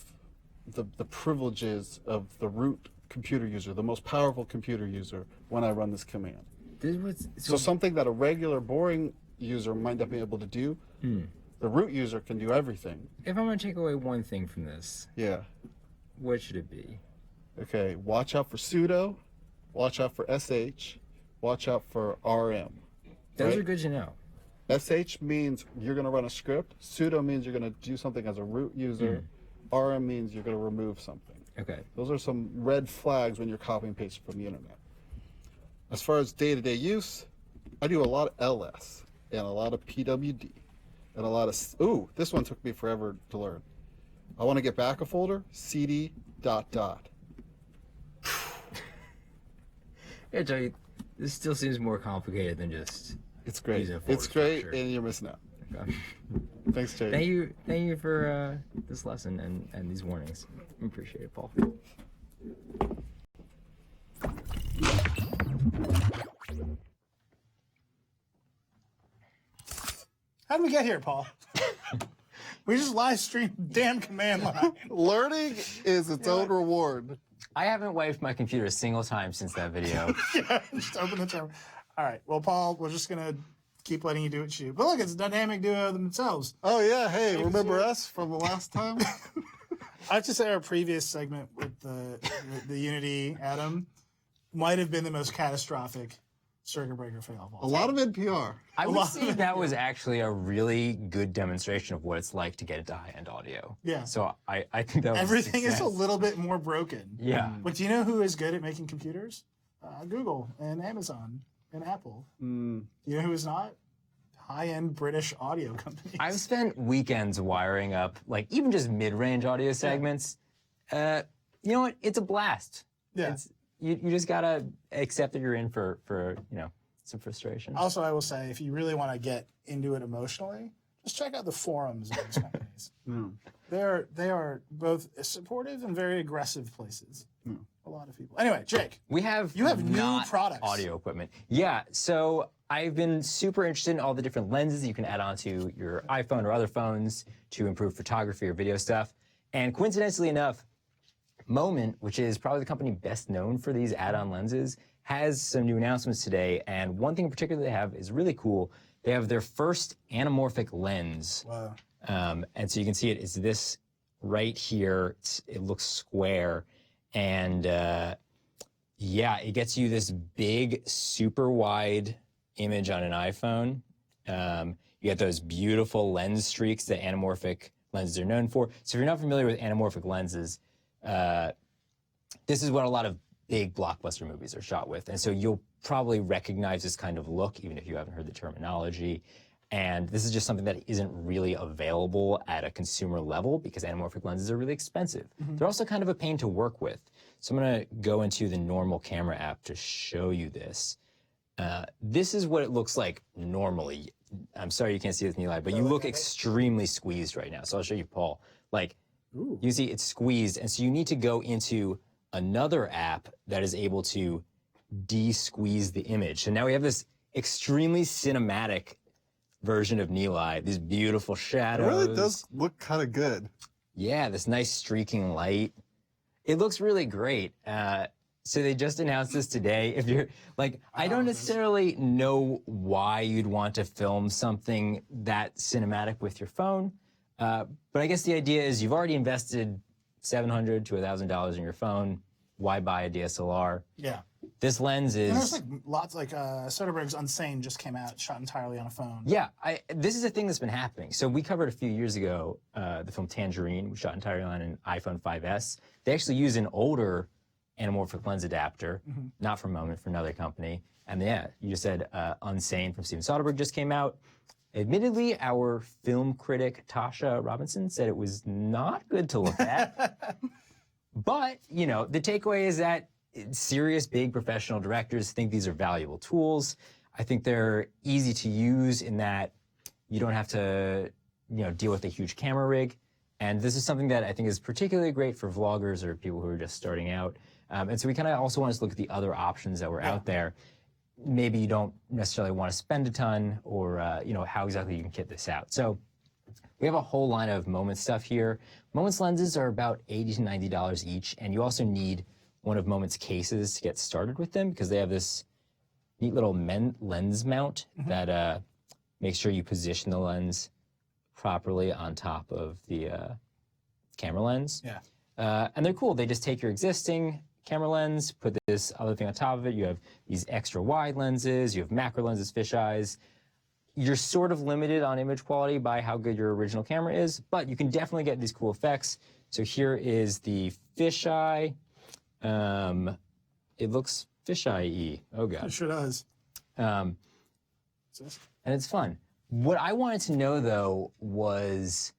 the privileges of the root computer user, the most powerful computer user, when I run this command. So something that a regular, boring user might not be able to do, the root user can do everything. If I'm going to take away one thing from this, yeah, what should it be? Okay, watch out for sudo, watch out for sh, watch out for rm. Those are good to know. sh means you're going to run a script. Sudo means you're going to do something as a root user. RM means you're going to remove something. Okay. Those are some red flags when you're copying and pasting from the internet. As far as day-to-day use, I do a lot of ls and a lot of pwd and a lot of, this one took me forever to learn. I want to get back a folder, cd ... Yeah, Joey, this still seems more complicated than just. It's great. using a It's forward great, structure. and you're missing out. Okay. Thanks, Jay. Thank you for this lesson and these warnings. I appreciate it, Paul. How did we get here, Paul? We just live streamed damn command line. Learning is its own reward. I haven't wiped my computer a single time since that video. Yeah, just open the terminal. All right. Well, Paul, we're just gonna keep letting you do what you do. But look, it's a dynamic duo themselves. Oh yeah, hey, remember us from the last time? I have to say our previous segment with the Unity Atom might have been the most catastrophic circuit breaker fail of all A time. lot of NPR. I would say that was actually a really good demonstration of what it's like to get into high-end audio. Yeah. So I think that was Everything a is a success. little bit more broken. Yeah. But do you know who is good at making computers? Google and Amazon and Apple. You know who is not? High-end British audio companies. I've spent weekends wiring up, like, even just mid-range audio segments. You know what? It's a blast. Yeah. You just gotta accept that you're in for some frustration. Also, I will say, if you really want to get into it emotionally, just check out the forums of these companies. They are both supportive and very aggressive places. A lot of people. Anyway, Jake, You have new not products. audio equipment. Yeah, so I've been super interested in all the different lenses you can add onto your iPhone or other phones to improve photography or video stuff. And coincidentally enough, Moment, which is probably the company best known for these add-on lenses, has some new announcements today. And one thing in particular they have is really cool. They have their first anamorphic lens. Wow. And so you can see it is this right here. It looks square. And yeah, it gets you this big, super wide image on an iPhone. You get those beautiful lens streaks that anamorphic lenses are known for. So if you're not familiar with anamorphic lenses, this is what a lot of big blockbuster movies are shot with. And so you'll probably recognize this kind of look, even if you haven't heard the terminology. And this is just something that isn't really available at a consumer level because anamorphic lenses are really expensive. They're also kind of a pain to work with. So I'm gonna go into the normal camera app to show you this. This is what it looks like normally. I'm sorry you can't see this, Nilay, but you look extremely squeezed right now. So I'll show you, Paul. Like, you see it's squeezed, and so you need to go into another app that is able to de-squeeze the image. So now we have this extremely cinematic version of Nilay, these beautiful shadows. It really does look kind of good. Yeah, this nice streaking light. It looks really great. So they just announced this today. If you're like, I don't necessarily know why you'd want to film something that cinematic with your phone, but I guess the idea is you've already invested $700 to $1,000 in your phone. Why buy a DSLR? Yeah. This lens is. And there's like lots, like Soderbergh's Unsane just came out, shot entirely on a phone. Yeah, this is a thing that's been happening. So we covered a few years ago the film Tangerine, which shot entirely on an iPhone 5S. They actually use an older anamorphic lens adapter, not from Moment, for another company. And yeah, you just said Unsane from Steven Soderbergh just came out. Admittedly, our film critic Tasha Robinson said it was not good to look at. But, you know, the takeaway is that serious, big professional directors think these are valuable tools. I think they're easy to use in that you don't have to, you know, deal with a huge camera rig. And this is something that I think is particularly great for vloggers or people who are just starting out. And so we kind of also want to look at the other options that were out there. Maybe you don't necessarily want to spend a ton, or, you know, how exactly you can kit this out. So we have a whole line of Moment stuff here. Moment's lenses are about $80 to $90 each, and you also need one of Moment's cases to get started with them because they have this neat little lens mount that makes sure you position the lens properly on top of the camera lens. Yeah. And they're cool. They just take your existing camera lens, put this other thing on top of it. You have these extra wide lenses, you have macro lenses, fisheyes. You're sort of limited on image quality by how good your original camera is, but you can definitely get these cool effects. So here is the fisheye. It looks fisheye-y. Oh, God. It sure does. And it's fun. What I wanted to know, though, was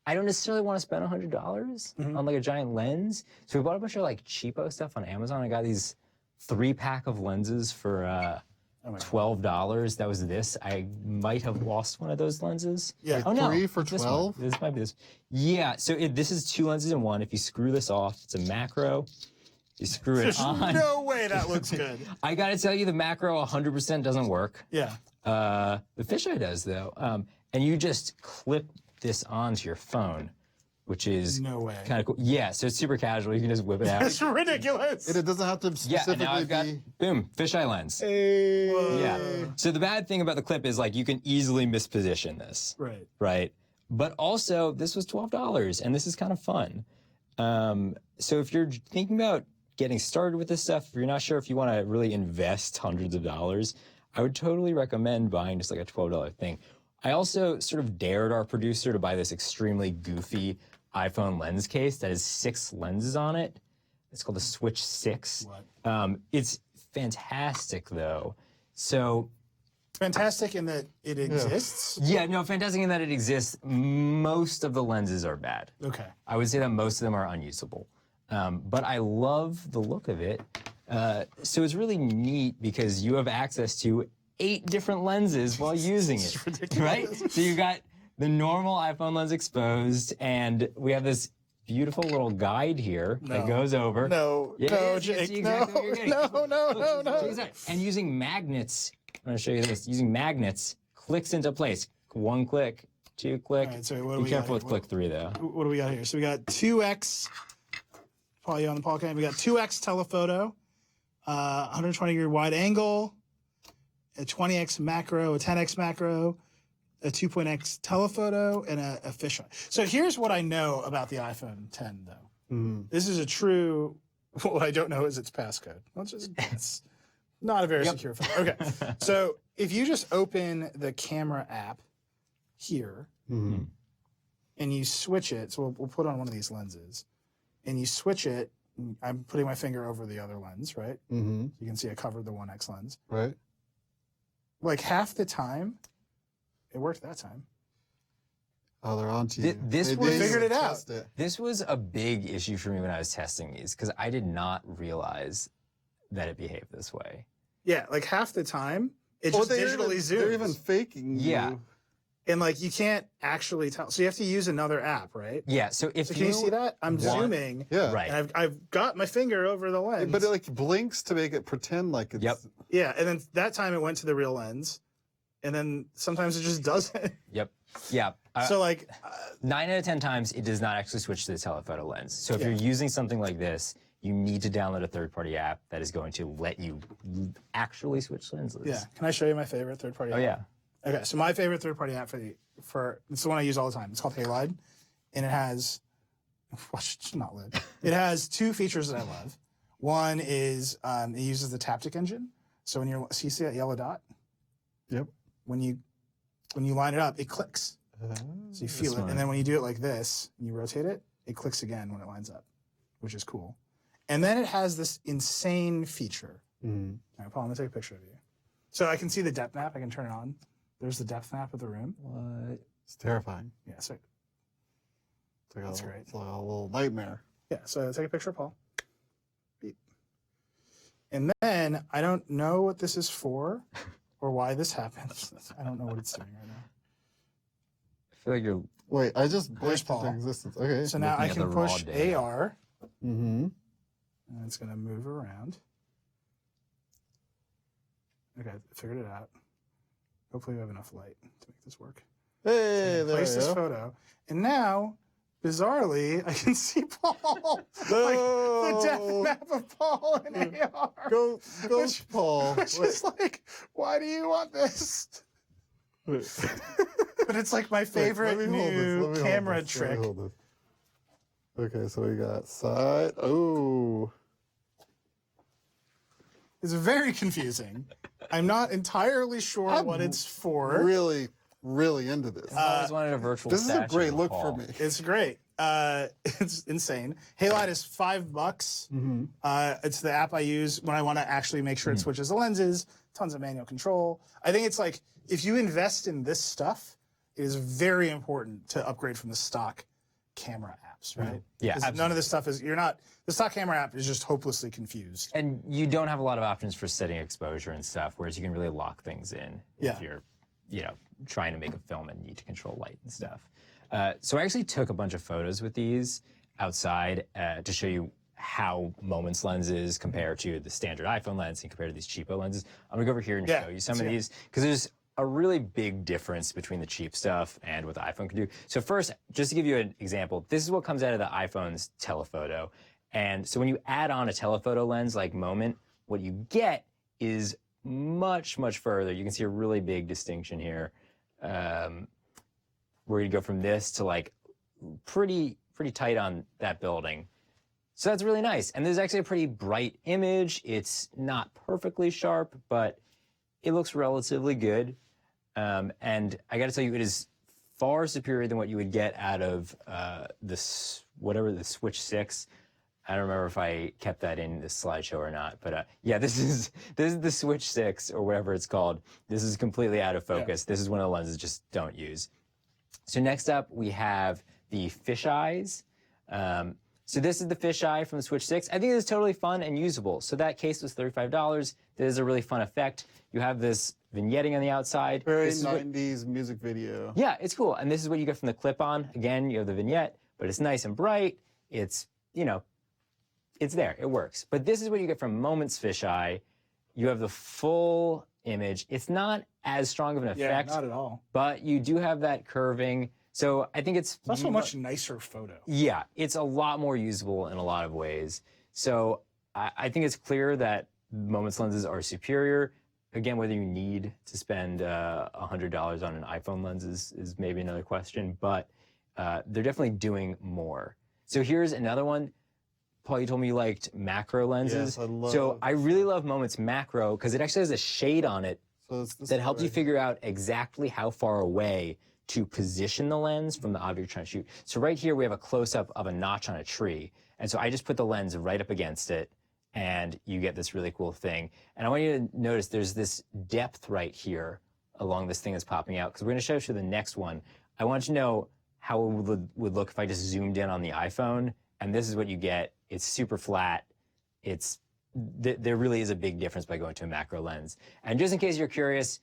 I don't necessarily want to spend $100 on like a giant lens. So we bought a bunch of like cheapo stuff on Amazon. I got these 3-pack of lenses for $12. That was this. I might have lost one of those lenses. Yeah. Like Oh, no. 3 for This 12? one. This might be this. Yeah. So this is 2 lenses in one. If you screw this off, it's a macro. You screw it There's on. no way that looks good. I got to tell you, the macro 100% doesn't work. Yeah. The fisheye does, though. And you just clip this onto your phone, which is No way. kind of cool. Yeah, so it's super casual. You can just whip it out. It's ridiculous. And it doesn't have to Yeah, and specifically now I've got, be... boom, fisheye lens. Whoa. Yeah. So the bad thing about the clip is like you can easily misposition this. Right. Right. But also, this was $12, and this is kind of fun. So if you're thinking about getting started with this stuff, if you're not sure if you want to really invest hundreds of dollars, I would totally recommend buying just like a $12 thing. I also sort of dared our producer to buy this extremely goofy iPhone lens case that has 6 lenses on it. It's called the Switch 6. It's fantastic, though. So Fantastic in that it exists. yeah, no, fantastic in that it exists. Most of the lenses are bad. Okay. I would say that most of them are unusable. But I love the look of it. So it's really neat because you have access to 8 different lenses while using it. It's ridiculous. Right? So you got the normal iPhone lens exposed, and we have this beautiful little guide here that goes over. No, Yeah, no, you Jake, see exactly what you're getting. no, no, Look, no. check this out. And using magnets, I'm going to show you this. Using magnets clicks into place. 1 click, 2 click. All right, so what do Be we got careful here? with click 3, though. What do we got here? So we got 2x. Paul, you on the Paul cam? We got 2x telephoto, 120-degree wide angle, a 20x macro, a 10x macro, a 2.x telephoto, and a fisheye. So here's what I know about the iPhone 10, though. This is a true. What I don't know is its passcode. It's not a very secure phone. Okay, so if you just open the camera app here and you switch it, so we'll put on one of these lenses, and you switch it I'm putting my finger over the other lens, right? Mm-hmm. You can see I covered the 1x lens. Right. Like half the time, it worked that time. Oh, they're on to you. This They was figured it out. test it. This was a big issue for me when I was testing these because I did not realize that it behaved this way. Yeah, like half the time, it just digitally zooms. They're even faking Yeah. you. And like you can't actually tell. So you have to use another app, right? Yeah. So if So can you see that? I'm want- zooming. Yeah. Right. And I've got my finger over the lens. But it like blinks to make it pretend like it's. Yep. yeah, and then that time it went to the real lens. And then sometimes it just doesn't. Yep. Yeah. So like 9 out of 10 times, it does not actually switch to the telephoto lens. So if Yeah. you're using something like this, you need to download a third-party app that is going to let you actually switch lenses. yeah, can I show you my favorite third-party Oh app? yeah. Okay, so my favorite third-party app for it's the one I use all the time. It's called Halide, and it has not lid. It has two features that I love. One is it uses the Taptic engine. So when you see that yellow dot? Yep. When you line it up, it clicks. So you feel it, Smart. and then when you do it like this, and you rotate it, it clicks again when it lines up, which is cool. And then it has this insane feature. Mm. All right, Paul, I'm gonna take a picture of you. So I can see the depth map. I can turn it on. There's the depth map of the room. What? It's terrifying. Yeah, so It's like That's a, great. It's like a little nightmare. yeah, so take a picture of Paul. Beep. And then I don't know what this is for or why this happens. I don't know what it's doing right now. I feel like you're. Wait, I just There's blinked Paul. into existence. Okay. So now I Looking at can the raw push data. AR, Mm-hmm. and it's gonna move around. Okay, I figured it out. Hopefully we have enough light to make this work. Hey, there Place we this go. photo, and now, bizarrely, I can see Paul. Like the depth No. map of Paul in AR. Go, Which- Paul. Which Wait. is like, why do you want this? Wait. But it's like my Wait, favorite let me hold this, new let me hold camera this, let me trick. hold this. Okay, so we got side. Oh. It's very confusing. I'm not entirely sure I'm what it's for. Really, really into this. I always wanted a virtual. This is a statue great of look Paul. for me. It's great. It's insane. Halide is $5. Mm-hmm. It's the app I use when I want to actually make sure it switches the lenses. Tons of manual control. I think it's like if you invest in this stuff, it is very important to upgrade from the stock camera apps, right? Yeah, 'Cause none of this stuff is. The stock camera app is just hopelessly confused. And you don't have a lot of options for setting exposure and stuff, whereas you can really lock things in Yeah. if you're, trying to make a film and need to control light and stuff. So I actually took a bunch of photos with these outside to show you how Moments lenses compare to the standard iPhone lens and compare to these cheapo lenses. I'm gonna go over here and Yeah, show you some of see 'em. these because there's a really big difference between the cheap stuff and what the iPhone can do. So first, just to give you an example, this is what comes out of the iPhone's telephoto. And so when you add on a telephoto lens like Moment, what you get is much, much further. You can see a really big distinction here. Where you go from this to like pretty tight on that building. So that's really nice. And there's actually a pretty bright image. It's not perfectly sharp, but it looks relatively good. And I got to tell you, it is far superior than what you would get out of the Switch 6. I don't remember if I kept that in this slideshow or not, but yeah, this is the Switch 6 or whatever it's called. This is completely out of focus. This is one of the lenses just don't use. So next up we have the fisheyes. So this is the fisheye from the Switch 6. I think this is totally fun and usable. So that case was $35. This is a really fun effect. You have this vignetting on the outside. Very This is what- 90s music video. yeah, it's cool. And this is what you get from the clip-on. Again, you have the vignette, but it's nice and bright. It's, it's there. It works. But this is what you get from Moments fisheye. You have the full image. It's not as strong of an Yeah, effect, not at all. but you do have that curving. So I think it's It's also a much nicer photo. yeah, it's a lot more usable in a lot of ways. So I think it's clear that Moments lenses are superior. Again, whether you need to spend $100 on an iPhone lens is maybe another question, but they're definitely doing more. So here's another one. Paul, you told me you liked macro lenses. Yes, I love so I really love Moments macro because it actually has a shade on it So it's this that helps way. you figure out exactly how far away to position the lens from the object you're trying to shoot. So right here, we have a close-up of a notch on a tree. And so I just put the lens right up against it, and you get this really cool thing. And I want you to notice there's this depth right here along this thing that's popping out, because we're going to show you the next one. I want you to know how it would look if I just zoomed in on the iPhone, and this is what you get. It's super flat. There really is a big difference by going to a macro lens. And just in case you're curious,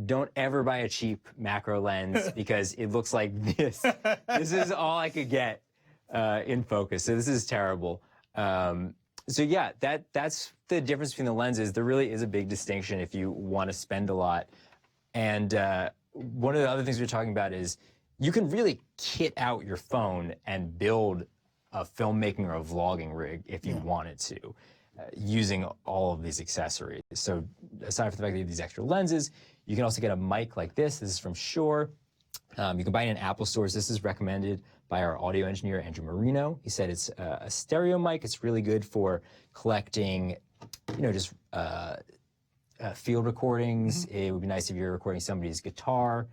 don't ever buy a cheap macro lens because it looks like this. This is all I could get in focus, so this is terrible. So yeah, that's the difference between the lenses. There really is a big distinction if you want to spend a lot. And one of the other things we're talking about is you can really kit out your phone and build a filmmaking or a vlogging rig if you wanted to, using all of these accessories. So aside from the fact that you have these extra lenses, you can also get a mic like this. This is from Shure. You can buy it in Apple stores. This is recommended by our audio engineer, Andrew Marino. He said it's a stereo mic. It's really good for collecting, just field recordings. It would be nice if you're recording somebody's guitar.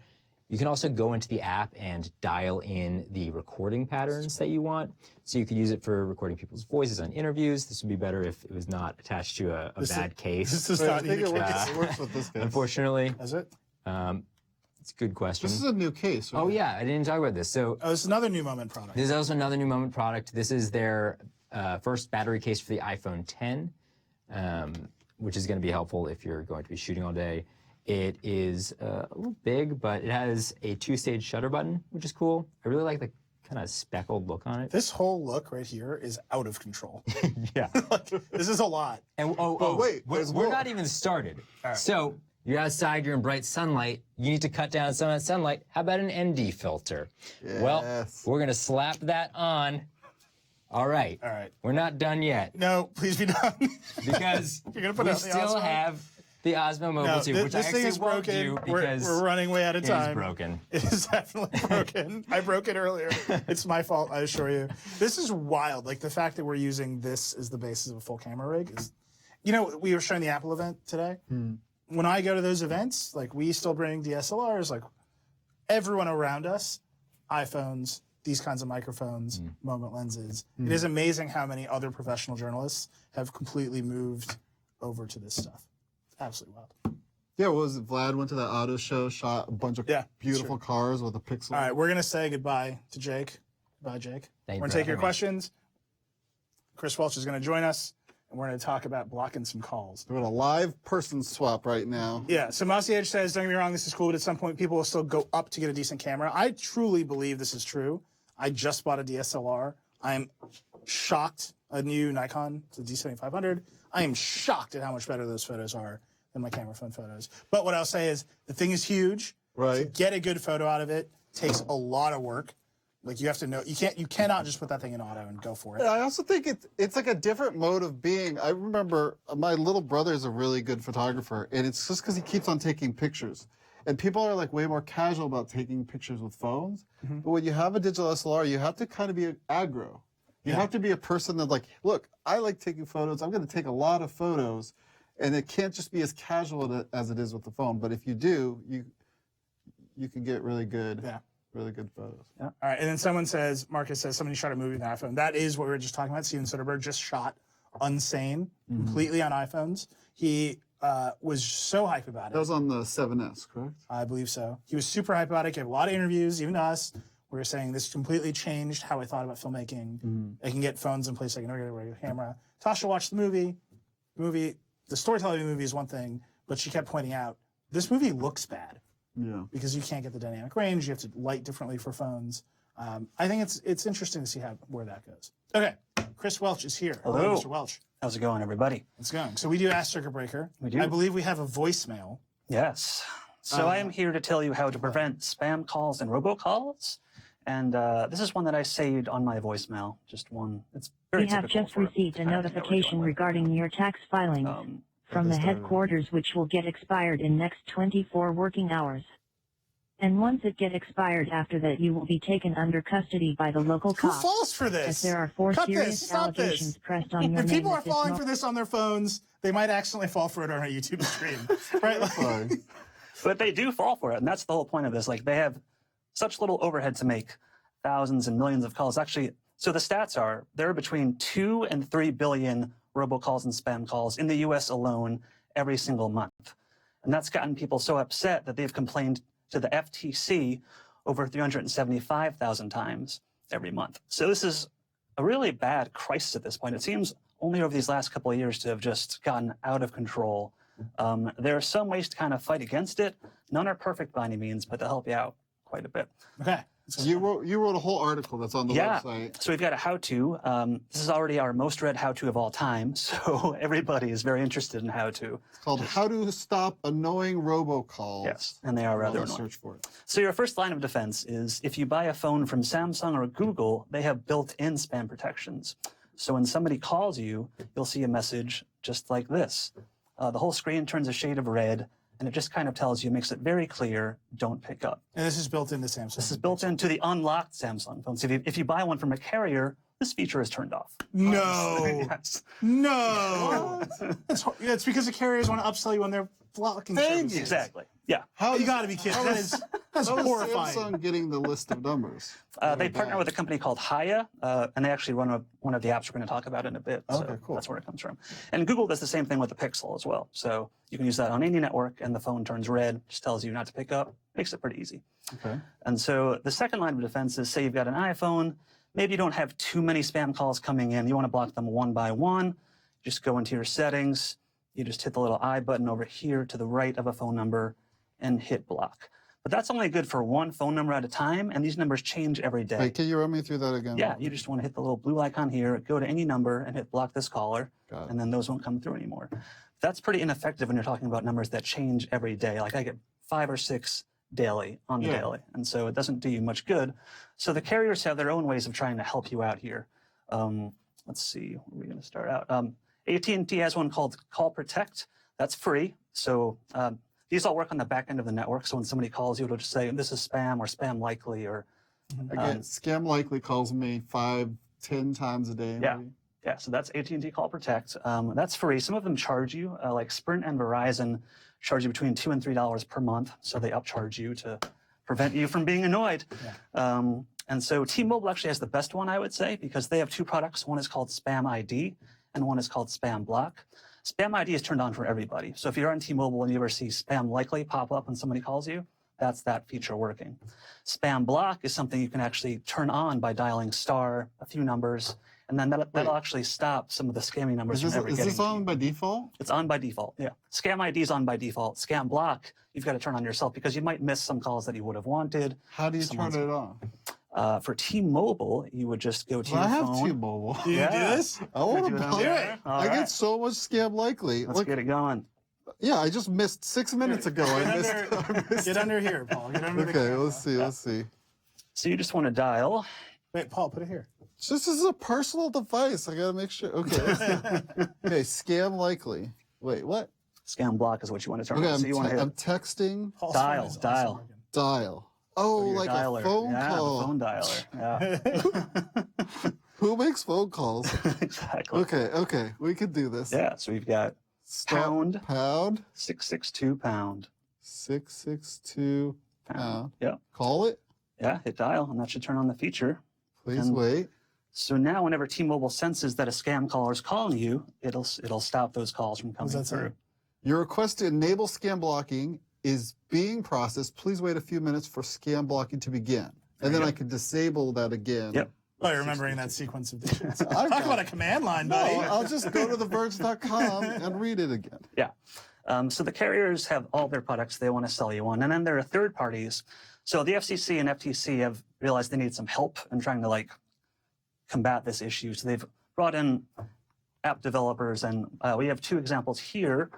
You can also go into the app and dial in the recording patterns that you want. So you could use it for recording people's voices on interviews. This would be better if it was not attached to a bad case. This is not it works with this case. Unfortunately. Is it? It's a good question. This is a new case, right? Oh yeah, I didn't talk about this. So this is another New Moment product. this is also another New Moment product. This is their first battery case for the iPhone 10, which is going to be helpful if you're going to be shooting all day. It is a little big, but it has a 2-stage shutter button, which is cool. I really like the kind of speckled look on it. This whole look right here is out of control. Yeah. This is a lot. And wait, we're not even started. So you're outside, you're in bright sunlight. You need to cut down some of that sunlight. How about an ND filter? Yes. Well, we're going to slap that on. All right. All right. We're not done yet. No, please be done. Because You're gonna put we out the still Osmo? have the Osmo Mobile No, 2, which this I thing actually is won't broken. do We're because running way out of time. it is broken. It is definitely broken. I broke it earlier. It's my fault, I assure you. This is wild. Like the fact that we're using this as the basis of a full camera rig is, we were showing the Apple event today. When I go to those events, like we still bring DSLRs, like everyone around us, iPhones, these kinds of microphones, moment lenses. It is amazing how many other professional journalists have completely moved over to this stuff. It's absolutely wild. Yeah, what was it? Vlad went to that auto show, shot a bunch of beautiful cars with a Pixel. All right, we're going to say goodbye to Jake. Goodbye, Jake. We're going to take your questions. Chris Welch is going to join us, and we're going to talk about blocking some calls. We're in a live person swap right now. Yeah, so Mousy Edge says, don't get me wrong, this is cool, but at some point people will still go up to get a decent camera. I truly believe this is true. I just bought a DSLR. I am shocked. A new Nikon, it's a D7500. I am shocked at how much better those photos are than my camera phone photos. But what I'll say is the thing is huge. Right. To get a good photo out of it takes a lot of work. Like you have to know, you cannot just put that thing in auto and go for it. I also think it's like a different mode of being. I remember my little brother is a really good photographer, and it's just because he keeps on taking pictures. And people are like way more casual about taking pictures with phones. But when you have a digital SLR, you have to kind of be aggro. You have to be a person that like, look, I like taking photos. I'm going to take a lot of photos. And it can't just be as casual as it is with the phone. But if you do, you can get really good photos. Yeah. All right. And then someone says, Marcus says, somebody shot a movie with an iPhone. That is what we were just talking about. Steven Soderbergh just shot Unsane completely on iPhones. He was so hype about it. That was on the 7S, correct? I believe so. He was super hype about it, gave a lot of interviews, even to us. We were saying this completely changed how I thought about filmmaking. I can get phones in place. I can get a regular camera. Tasha watched the movie. The storytelling of the movie is one thing, but she kept pointing out, this movie looks bad. Yeah. Because you can't get the dynamic range. You have to light differently for phones. I think it's interesting to see where that goes. Okay. Chris Welch is here. Hello. Mr. Welch. How's it going, everybody? It's going. So we do Ask Circuit Breaker. We do. I believe we have a voicemail. Yes. So I am here to tell you how to prevent spam calls and robocalls. And this is one that I saved on my voicemail. Just one. It's very We have typical just for received a notification regarding your tax filings from the headquarters, which will get expired in next 24 working hours. And once it get expired, after that you will be taken under custody by the local Who cops. falls for As this? there are 4 Cut serious this. Stop this. allegations pressed on your If name people are at this falling moment. for this on their phones, they might accidentally fall for it on a YouTube stream. Right? Like, But they do fall for it, and that's the whole point of this. Like, they have such little overhead to make thousands and millions of calls. Actually, so the stats are there are between 2 and 3 billion robocalls and spam calls in the US alone every single month. And that's gotten people so upset that they've complained to the FTC over 375,000 times every month. So this is a really bad crisis at this point. It seems only over these last couple of years to have just gotten out of control. There are some ways to kind of fight against it. None are perfect by any means, but they'll help you out quite a bit. Okay. So you wrote a whole article that's on the website. So we've got a how-to. This is already our most read how-to of all time, so everybody is very interested in how-to. It's called How to Stop Annoying Robocalls. Yes, and they are rather annoying. Search for it. So your first line of defense is if you buy a phone from Samsung or Google, they have built-in spam protections. So when somebody calls you, you'll see a message just like this. The whole screen turns a shade of red, and it just kind of tells you, makes it very clear, don't pick up. And this is built into Samsung. This is built into the unlocked Samsung phone. So if you buy one from a carrier, this feature is turned off. No. Yes. No. It's because the carriers want to upsell you on their blocking services. Exactly. Yeah. You got to be kidding. That's How is horrifying. Samsung getting the list of numbers? They partner with a company called Haya, and they actually run one of the apps we're going to talk about in a bit. So Okay, cool. that's where it comes from. And Google does the same thing with the Pixel as well. So you can use that on any network, and the phone turns red, just tells you not to pick up. Makes it pretty easy. Okay. And so the second line of defense is, say you've got an iPhone, maybe you don't have too many spam calls coming in. You want to block them one by one. Just go into your settings. You just hit the little I button over here to the right of a phone number and hit block. But that's only good for one phone number at a time, and these numbers change every day. Wait, can you run me through that again? Yeah, you just want to hit the little blue icon here, go to any number and hit block this caller, and then those won't come through anymore. That's pretty ineffective when you're talking about numbers that change every day. Like I get 5 or 6 daily on the daily, and so it doesn't do you much good. So the carriers have their own ways of trying to help you out here. Let's see, where are we going to start out? AT&T has one called Call Protect. That's free. So these all work on the back end of the network. So when somebody calls you, it'll just say, this is spam or spam likely or... Again, Scam Likely calls me 5-10 times a day. Yeah. Maybe. Yeah, so that's AT&T Call Protect. That's free. Some of them charge you, like Sprint and Verizon charge you between $2 and $3 per month. So they upcharge you to prevent you from being annoyed. Yeah. And so T-Mobile actually has the best one, I would say, because they have 2 products. One is called Spam ID and one is called Spam Block. Spam ID is turned on for everybody. So if you're on T-Mobile and you ever see Spam Likely pop up when somebody calls you, that's that feature working. Spam Block is something you can actually turn on by dialing star, a few numbers, and then that'll actually stop some of the scamming numbers from ever getting. Is this on by default? It's on by default, yeah. Scam ID is on by default. Scam Block, you've got to turn on yourself because you might miss some calls that you would have wanted. How do you turn it on? For T-Mobile, you would just go to your phone. I have T-Mobile. Do you do this? I want to Do it. buy it. All I right. get so much Scam Likely. Let's get it going. Yeah, I just missed 6 minutes ago. Get under here, Paul. Get under the Okay, camera. let's see. So you just want to dial. Wait, Paul, put it here. This is a personal device. I gotta make sure. Okay, okay, Scam Likely. Wait, what? Scam Block is what you want to turn Okay, on. So you want to I'm hit texting. Paul's Dial, phone is also dial. working. Dial. Oh, your like dialer. a phone Yeah, call. the phone dialer. Yeah, Who makes phone calls? exactly. Okay, we can do this. Yeah, so we've got Pound. 662 pound. 662 pound. Yeah, Call it. yeah, hit dial, and that should turn on the feature. Please And- wait. So now, whenever T-Mobile senses that a scam caller is calling you, it'll stop those calls from coming that say? through. Your request to enable scam blocking is being processed. Please wait a few minutes for scam blocking to begin. And then I can disable that again. Yep. Oh, you're remembering that sequence of digits. I've Talk got about a it. command line, No, buddy. I'll just go to theverge.com and read it again. Yeah. So the carriers have all their products they want to sell you on, and then there are third parties. So the FCC and FTC have realized they need some help in trying to combat this issue. So they've brought in app developers, and we have 2 examples here.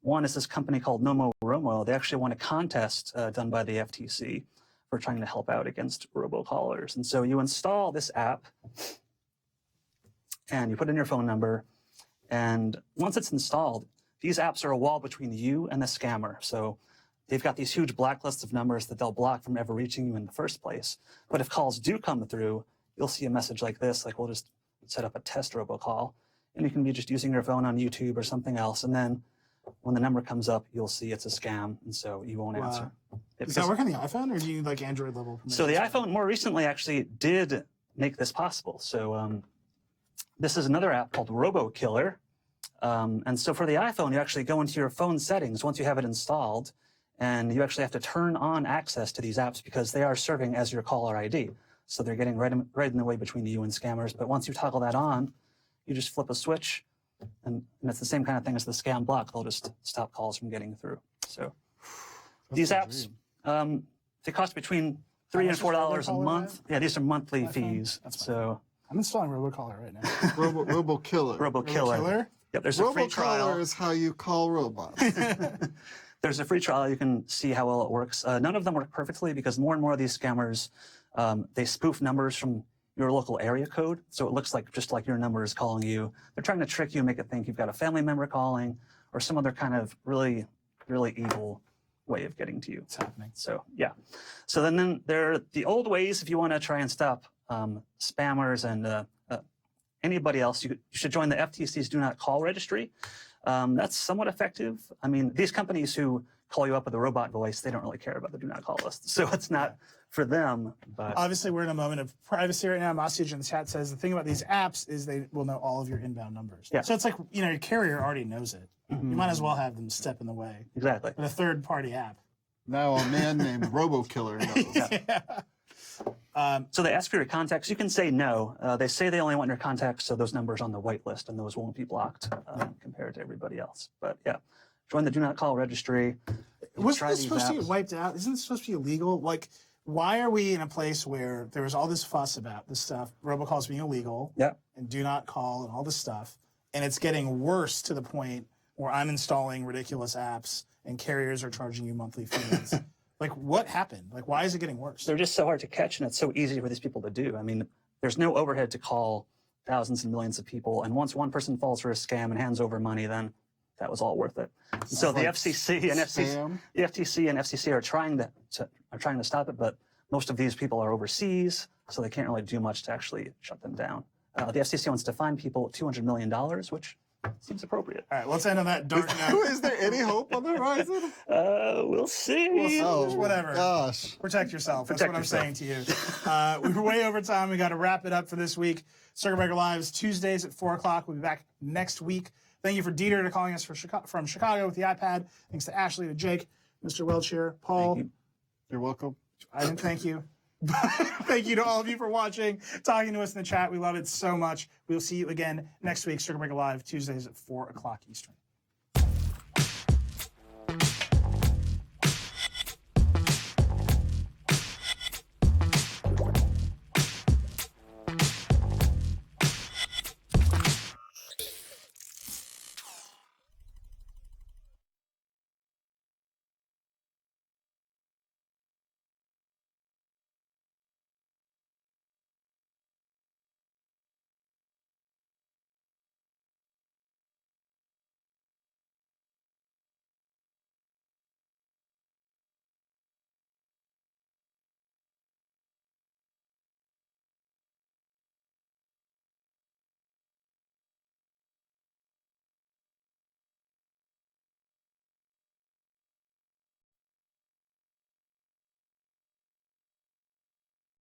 One is this company called NomoRomo. They actually won a contest done by the FTC for trying to help out against robocallers. And so you install this app, and you put in your phone number, and once it's installed, these apps are a wall between you and the scammer. So they've got these huge blacklists of numbers that they'll block from ever reaching you in the first place. But if calls do come through, you'll see a message like this, like we'll just set up a test robocall, and you can be just using your phone on YouTube or something else. And then when the number comes up, you'll see it's a scam, and so you won't answer. Does that work on the iPhone, or do you need like Android level permissions? So the iPhone more recently actually did make this possible. So this is another app called RoboKiller. And so for the iPhone, you actually go into your phone settings once you have it installed, and you actually have to turn on access to these apps because they are serving as your caller ID. So they're getting right in the way between you and scammers. But once you toggle that on, you just flip a switch, and it's the same kind of thing as the scam block. They'll just stop calls from getting through. So these apps, they cost between $3 and $4 a month. Yeah, these are monthly fees. So I'm installing RoboCaller right now. RoboKiller. RoboKiller. Yep, there's a free trial. RoboKiller is how you call robots. There's a free trial. You can see how well it works. None of them work perfectly because more and more of these scammers, they spoof numbers from your local area code. So it looks like just like your number is calling you. They're trying to trick you and make it think you've got a family member calling or some other kind of really, really evil way of getting to you. It's happening. So, yeah. So then there are the old ways if you want to try and stop spammers and anybody else. You should join the FTC's Do Not Call registry. That's somewhat effective. I mean, these companies who call you up with a robot voice, they don't really care about the Do Not Call list. So it's not for them. But obviously, we're in a moment of privacy right now. Mostage in the chat says the thing about these apps is they will know all of your inbound numbers. Yeah. So it's like, your carrier already knows it. Mm-hmm. You might as well have them step in the way. Exactly. With a third-party app. Now a man named RoboKiller knows. Yeah. So they ask for your contacts. You can say no. They say they only want your contacts, so those numbers on the whitelist, and those won't be blocked compared to everybody else. But yeah, join the Do Not Call registry. Wasn't this supposed to get wiped out? Isn't this supposed to be illegal? Like, why are we in a place where there was all this fuss about this stuff, robocalls being illegal, and Do Not Call and all this stuff, and it's getting worse to the point where I'm installing ridiculous apps and carriers are charging you monthly fees? Like, what happened? Like, why is it getting worse? They're just so hard to catch, and it's so easy for these people to do. I mean, there's no overhead to call thousands and millions of people, and once one person falls for a scam and hands over money, then that was all worth it. So the FCC and FCC are trying to stop it, but most of these people are overseas, so they can't really do much to actually shut them down. The FCC wants to fine people $200 million, which seems appropriate. All right, let's end on that dark note. Is there any hope on the horizon? We'll see. Whatever. Gosh. Protect yourself. That's what I'm saying to you. We're way over time. We got to wrap it up for this week. Circuit Breaker Live is Tuesdays at 4 o'clock. We'll be back next week. Thank you for Dieter to calling us from Chicago with the iPad. Thanks to Ashley, to Jake, Mr. Welch here, Paul. You're welcome. I didn't thank you. Thank you to all of you for watching, talking to us in the chat. We love it so much. We'll see you again next week. Circuit Breaker Live, Tuesdays at 4 o'clock Eastern.